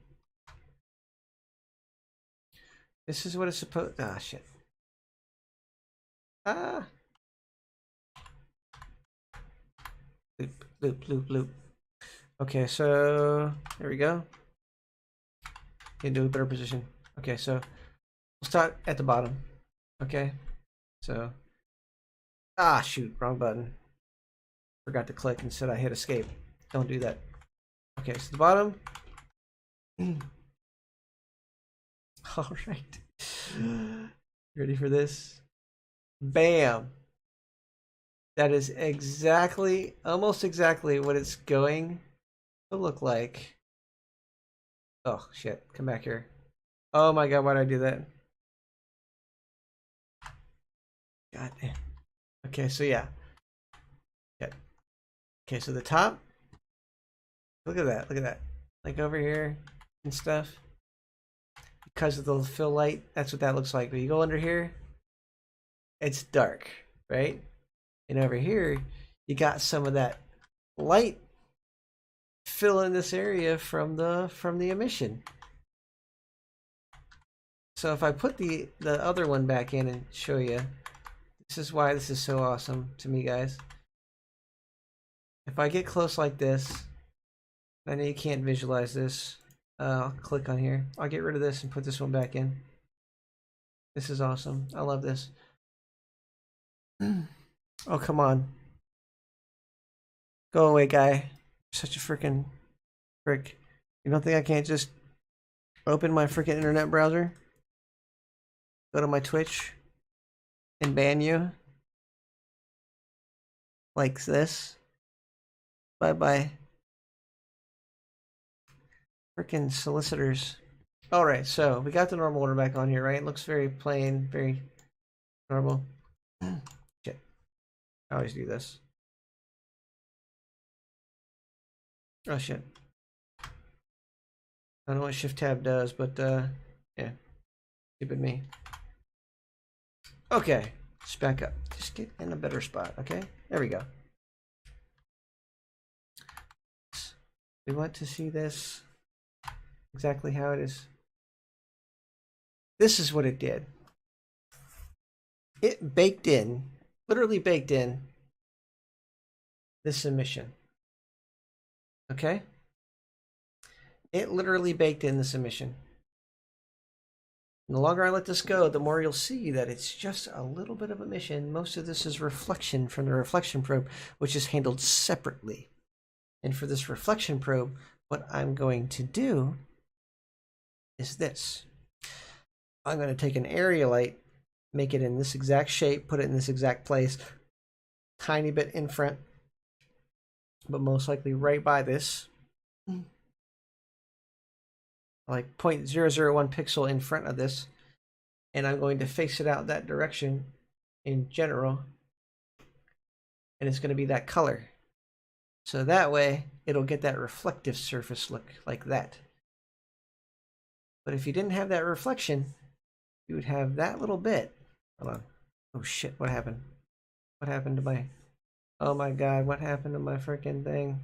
This is what it's supposed... Ah, shit. Ah. Loop, loop, loop, loop. Okay, so there we go. Into a better position. Okay, so we'll start at the bottom. Okay, so shoot, wrong button. Forgot to click. Instead, I hit escape. Don't do that. Okay, so the bottom. All right. Ready for this? Bam. That is exactly, almost exactly what it's going to look like. Oh, shit. Come back here. Oh my god, why did I do that? God damn. Okay, so yeah. Okay, so the top. Look at that, look at that. Like over here and stuff. Because of the fill light, that's what that looks like. When you go under here, it's dark, right? And over here, you got some of that light filling this area from the emission. So if I put the other one back in and show you, this is why this is so awesome to me, guys. If I get close like this, I know you can't visualize this. I'll click on here. I'll get rid of this and put this one back in. This is awesome. I love this. Oh, come on. Go away, guy. Such a freaking frick. You don't think I can't just open my freaking internet browser? Go to my Twitch and ban you? Like this? Bye-bye. Freaking solicitors. Alright, so we got the normal order back on here, right? It looks very plain, very normal. Shit. I always do this. Oh shit. I don't know what Shift Tab does, but yeah. Stupid me. Okay. Just back up. Just get in a better spot, okay? There we go. We want to see this exactly how it is. This is what it did. It baked in, literally baked in, this emission. Okay? It literally baked in this emission. And the longer I let this go, the more you'll see that it's just a little bit of emission. Most of this is reflection from the reflection probe, which is handled separately. And for this reflection probe, what I'm going to do is this. I'm going to take an area light, make it in this exact shape, put it in this exact place, tiny bit in front, but most likely right by this, like 0.001 pixel in front of this, and I'm going to face it out that direction in general, and it's going to be that color. So that way, it'll get that reflective surface look like that. But if you didn't have that reflection, you would have that little bit. Hold on. Oh shit, what happened? What happened to my... Oh my god, what happened to my freaking thing?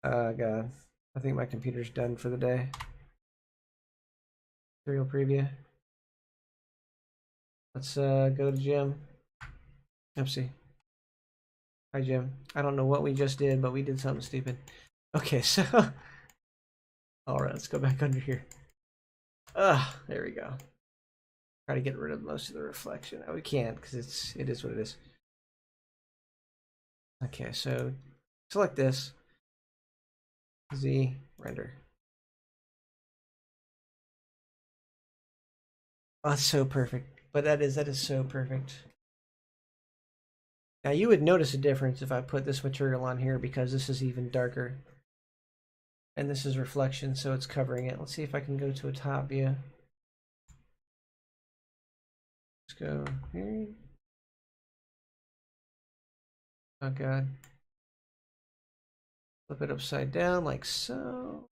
Oh god. I think my computer's done for the day. Serial preview. Let's go to Jim. Oopsie. Hi Jim. I don't know what we just did, but we did something stupid. Okay, so... Alright, let's go back under here. There we go. Try to get rid of most of the reflection. Oh, we can't because it is what it is. Okay, so select this. Z render. Oh, that's so perfect. But that is so perfect. Now you would notice a difference if I put this material on here because this is even darker. And this is reflection, so it's covering it. Let's see if I can go to a top view. Let's go here. Oh god. Flip it upside down like so.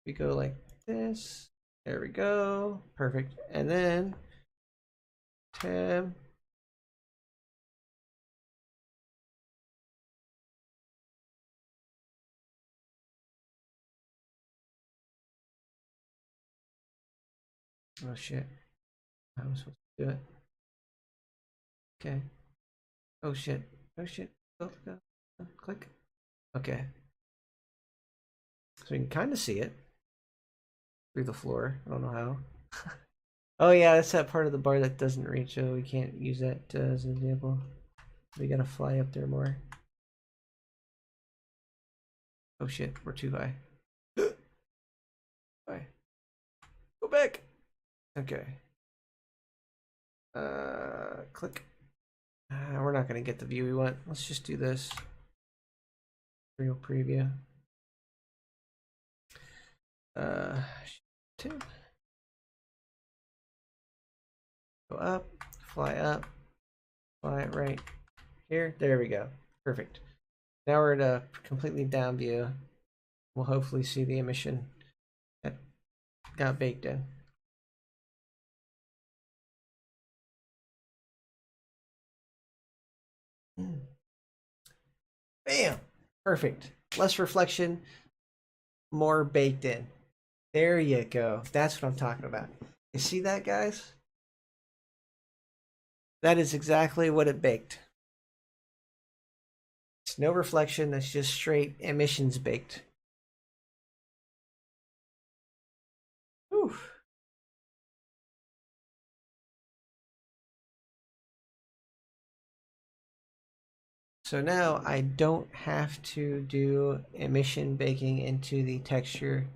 We go like this. There we go. Perfect. And then tab. Oh shit. I was supposed to do it. Okay. Oh shit. Oh shit. Go, go. Click. Okay. So you can kind of see it through the floor. I don't know how. Oh yeah, that's that part of the bar that doesn't reach. Oh, we can't use that as an example. We gotta fly up there more. Oh shit, we're too high. Bye. Go back. Okay. Click. We're not gonna get the view we want. Let's just do this. Real preview. Two. Go up, fly it right here. There we go. Perfect. Now we're at a completely down view. We'll hopefully see the emission that got baked in. Bam! Perfect. Less reflection, more baked in. There you go. That's what I'm talking about. You see that, guys? That is exactly what it baked. It's no reflection, that's just straight emissions baked. Whew. So now I don't have to do emission baking into the texture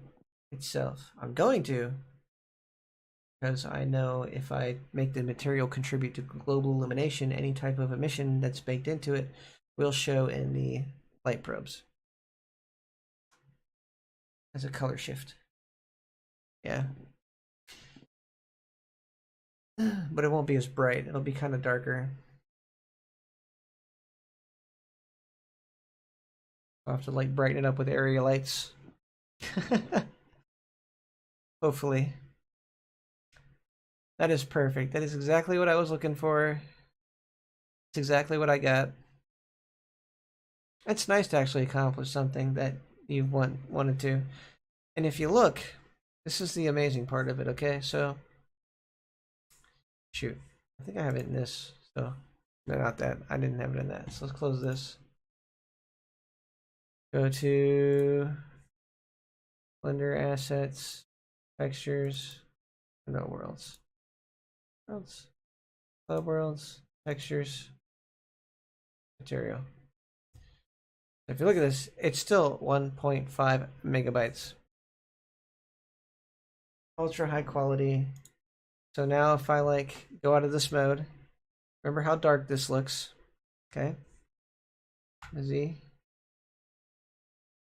itself. I'm going to, because I know if I make the material contribute to global illumination, any type of emission that's baked into it will show in the light probes as a color shift. Yeah. But it won't be as bright. It'll be kind of darker. I'll have to like brighten it up with area lights. Hopefully. That is perfect. That is exactly what I was looking for. It's exactly what I got. It's nice to actually accomplish something that you've wanted to. And if you look, this is the amazing part of it, okay? So, shoot. I think I have it in this. So, no, not that. I didn't have it in that. So let's close this. Go to Blender Assets, Textures, no worlds. Worlds, Club Worlds, Textures, Material. If you look at this, it's still 1.5 megabytes. Ultra high quality. So now if I like go out of this mode, remember how dark this looks. Okay. Z.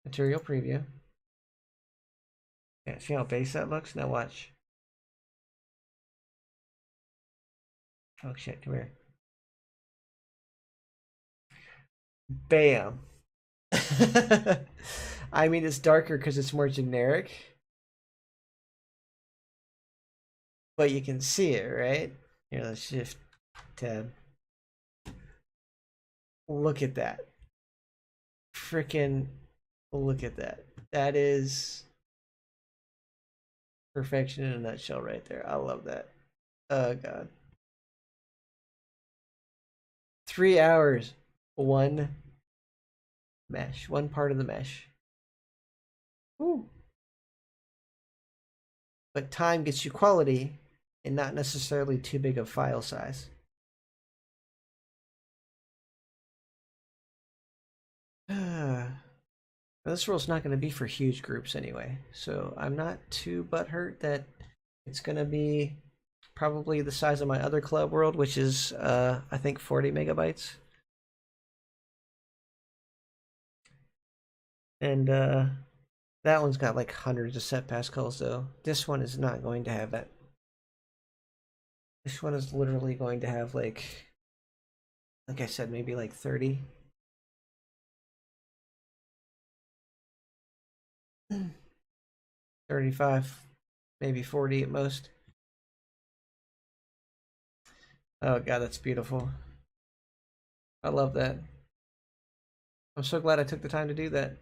Material preview. Yeah, see how base that looks? Now watch. Oh shit, come here. Bam. I mean, it's darker because it's more generic, but you can see it, right? Here, let's shift tab. Look at that. Freaking look at that. That is perfection in a nutshell right there. I love that. Oh, God. 3 hours. One mesh. One part of the mesh. Ooh. But time gets you quality and not necessarily too big of file size. This rule's not going to be for huge groups anyway, so I'm not too butthurt that it's going to be probably the size of my other club world, which is I think 40 megabytes. And that one's got like hundreds of set pascals though. This one is not going to have that. This one is literally going to have like I said, maybe like 30. 35, maybe 40 at most. Oh god, that's beautiful. I love that. I'm so glad I took the time to do that.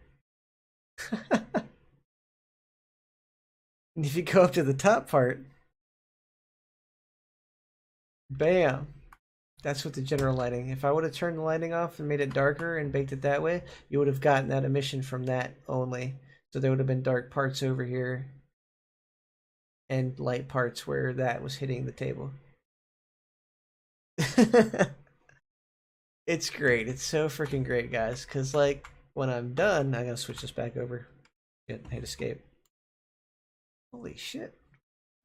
And if you go up to the top part, bam. That's with the general lighting. If I would have turned the lighting off and made it darker and baked it that way, you would have gotten that emission from that only. So there would have been dark parts over here and light parts where that was hitting the table. It's great. It's so freaking great, guys. Because, like, when I'm done, I gotta switch this back over. Hit escape. Holy shit.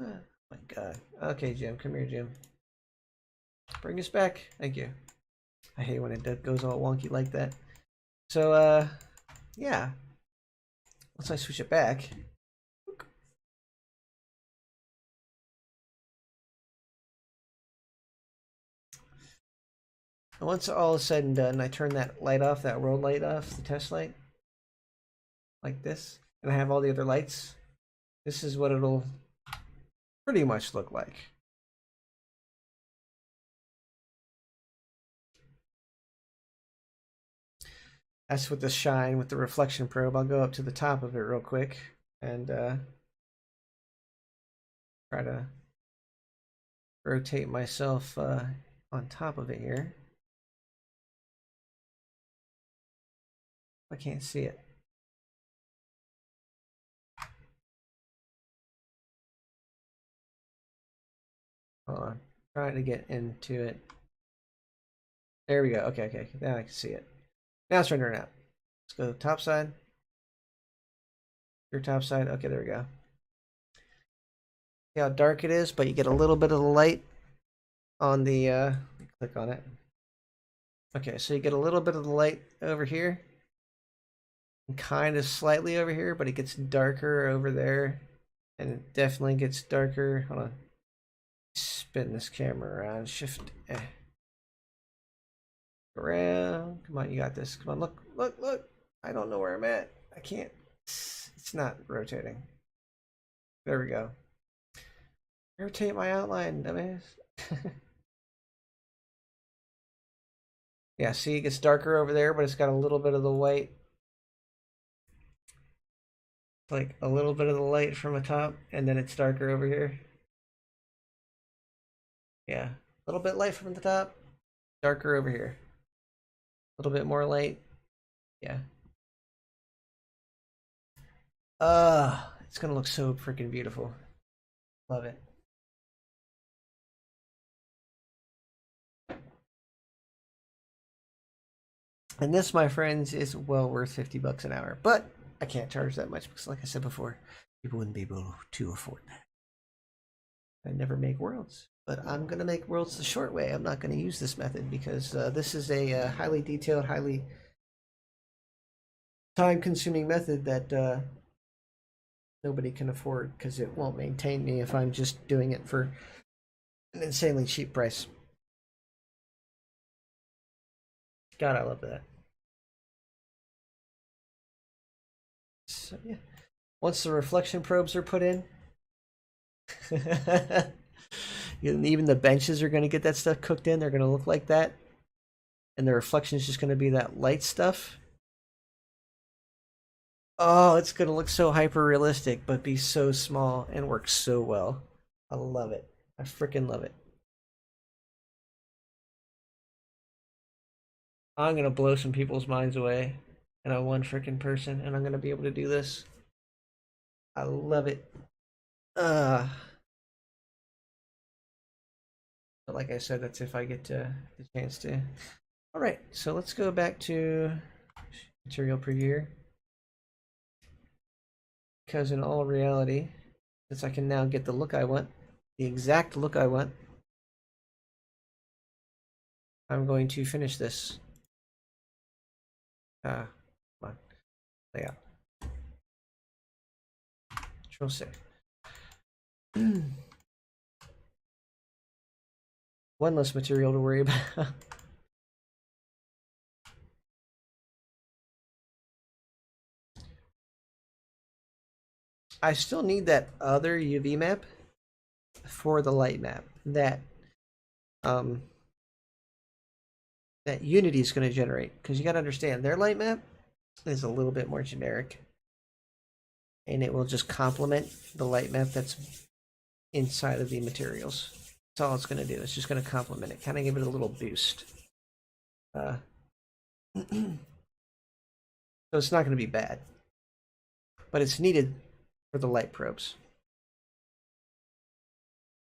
Oh my god. Okay, Jim. Come here, Jim. Bring us back. Thank you. I hate when it goes all wonky like that. So, yeah. Once I switch it back. Once all is said and done, I turn that light off, that world light off, the test light. Like this. And I have all the other lights. This is what it'll pretty much look like. That's with the shine, with the reflection probe. I'll go up to the top of it real quick and try to rotate myself on top of it here. I can't see it. Hold on. Trying to get into it. There we go. Okay, okay. Now I can see it. Now it's rendering out. Let's go to the top side. Your top side. Okay, there we go. See how dark it is, but you get a little bit of the light on the click on it. Okay, so you get a little bit of the light over here. And kind of slightly over here, but it gets darker over there. And it definitely gets darker. Hold on. Spin this camera around. Shift. Around. Come on, you got this. Come on, look, look, look. I don't know where I'm at. I can't. It's not rotating. There we go. Rotate my outline, dumbass. Yeah, see, it gets darker over there, but it's got a little bit of the white. Like a little bit of the light from the top, and then it's darker over here. Yeah, a little bit light from the top, darker over here. A little bit more light. Yeah. It's gonna look so freaking beautiful. Love it. And this, my friends, is well worth 50 bucks an hour. But I can't charge that much because, like I said before, people wouldn't be able to afford that. I never make worlds. But I'm going to make worlds the short way. I'm not going to use this method because this is a highly detailed, highly time-consuming method that nobody can afford because it won't maintain me if I'm just doing it for an insanely cheap price. God, I love that. So, yeah. Once the reflection probes are put in, even the benches are going to get that stuff cooked in. They're going to look like that. And the reflection is just going to be that light stuff. Oh, it's going to look so hyper realistic, but be so small and work so well. I love it. I freaking love it. I'm going to blow some people's minds away. And I'm one freaking person, and I'm going to be able to do this. I love it. But like I said, that's if I get the chance to. All right, so let's go back to material preview. Because in all reality, since I can now get the look I want, the exact look I want, I'm going to finish this. Come on, layout. Control C. One less material to worry about. I still need that other UV map for the light map that that Unity is going to generate, because you got to understand their light map is a little bit more generic, and it will just complement the light map that's inside of the materials. That's all it's going to do. It's just going to complement it, kind of give it a little boost. So it's not going to be bad, but it's needed for the light probes.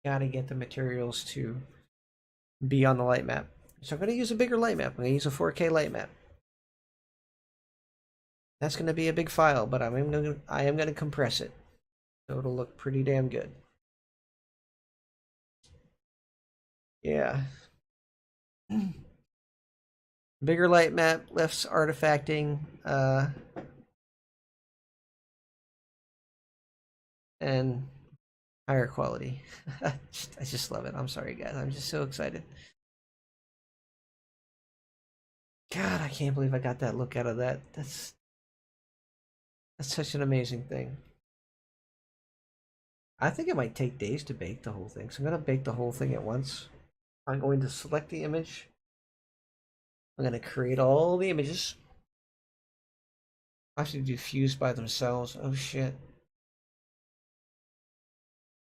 Got to get the materials to be on the light map. So I'm going to use a bigger light map. I'm going to use a 4K light map. That's going to be a big file, but I am going to compress it, so it'll look pretty damn good. Yeah. Bigger light map, less artifacting, and higher quality. I just love it. I'm sorry, guys. I'm just so excited. God, I can't believe I got that look out of that. That's such an amazing thing. I think it might take days to bake the whole thing, so I'm going to bake the whole thing at once. I'm going to select the image. I'm going to create all the images. I have to do fuse by themselves. Oh, shit.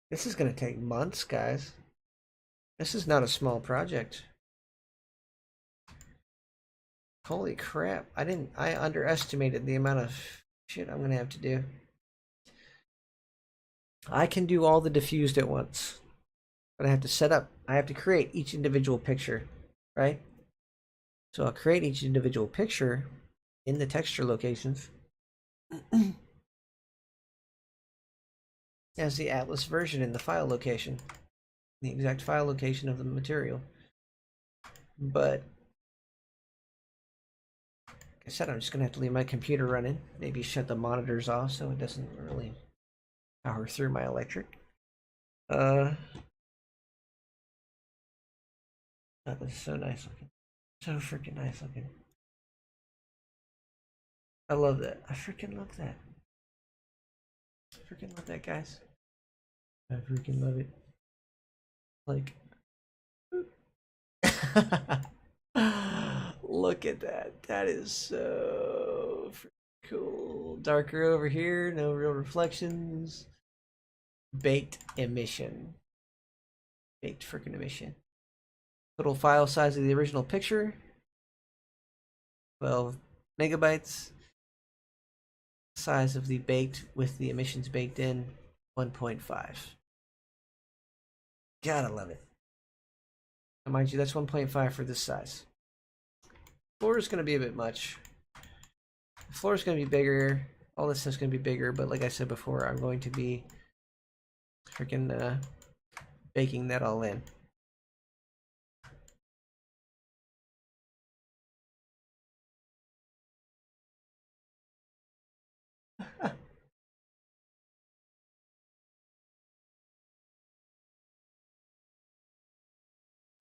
This is going to take months, guys. This is not a small project. Holy crap. I underestimated the amount of shit I'm going to have to do. I can do all the diffused at once, but I have to create each individual picture, right? So I'll create each individual picture in the texture locations as the Atlas version in the file location, the exact file location of the material. But like I said, I'm just going to have to leave my computer running, maybe shut the monitors off so it doesn't really power through my electric. That was so nice looking. So freaking nice looking. I love that. I freaking love that. I freaking love that, guys. I freaking love it. Like, look at that. That is so cool. Darker over here, no real reflections. Baked emission. Baked freaking emission. Total file size of the original picture 12 megabytes. Size of the baked with the emissions baked in 1.5. Gotta love it. And mind you, that's 1.5 for this size. Floor is going to be a bit much. The floor is going to be bigger. All this stuff's going to be bigger, but like I said before, I'm going to be freaking baking that all in.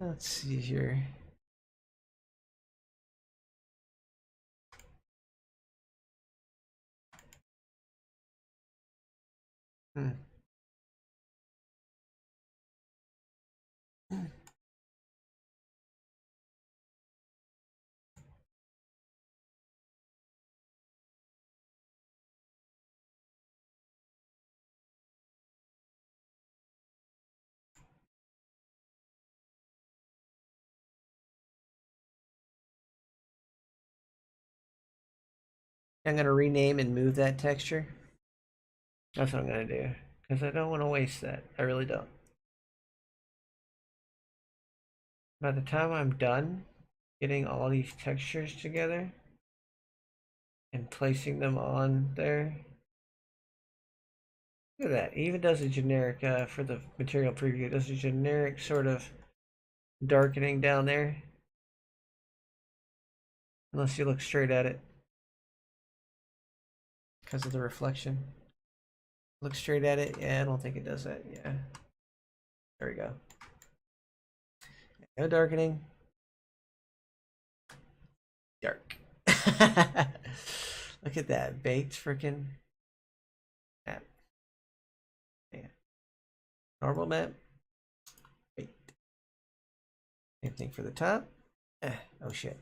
Let's see here. Hmm. I'm going to rename and move that texture. That's what I'm going to do. Because I don't want to waste that. I really don't. By the time I'm done getting all these textures together and placing them on there, look at that. It even does a generic, for the material preview, it does a generic sort of darkening down there. Unless you look straight at it. Because of the reflection. Look straight at it. Yeah, I don't think it does that. Yeah. There we go. No darkening. Dark. Look at that. Baked freaking map. Yeah. Normal map. Baked. Same thing for the top. Oh shit.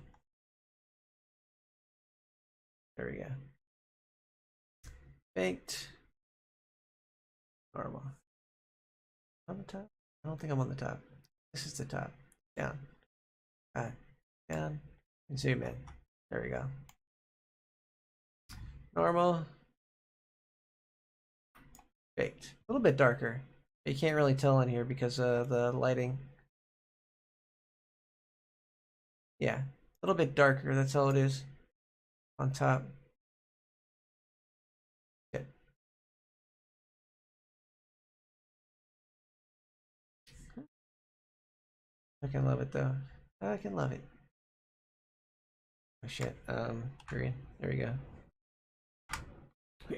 There we go. Baked. Normal. On the top? I don't think I'm on the top. This is the top. Down. Down. And zoom in. There we go. Normal. Baked. A little bit darker. You can't really tell in here because of the lighting. Yeah. A little bit darker. That's all it is. On top. Good. I can love it though. I can love it. Oh shit. Green. There we go.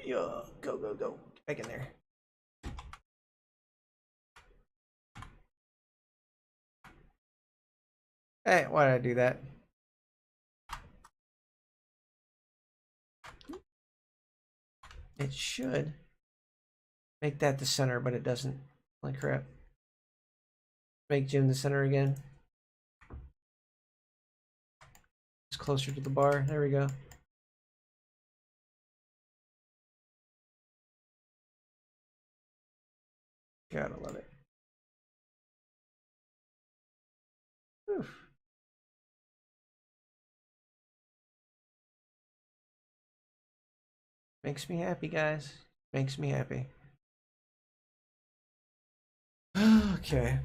Yo, go, go, go. Get back in there. Hey, why did I do that? It should make that the center, but it doesn't. Like crap. Make Jim the center again. It's closer to the bar. There we go. Gotta love it. Oof. Makes me happy, guys. Makes me happy. Okay.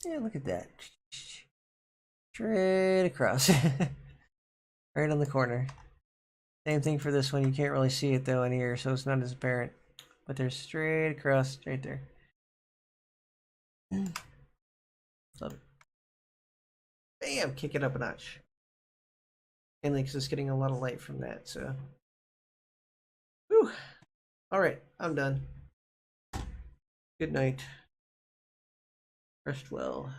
Yeah, look at that. Straight across. Right on the corner. Same thing for this one. You can't really see it though in here, so it's not as apparent. But they're straight across, right there. Love it. Bam! Kick it up a notch. Mainly because it's getting a lot of light from that, so. Whew. Alright, I'm done. Good night. Rest well.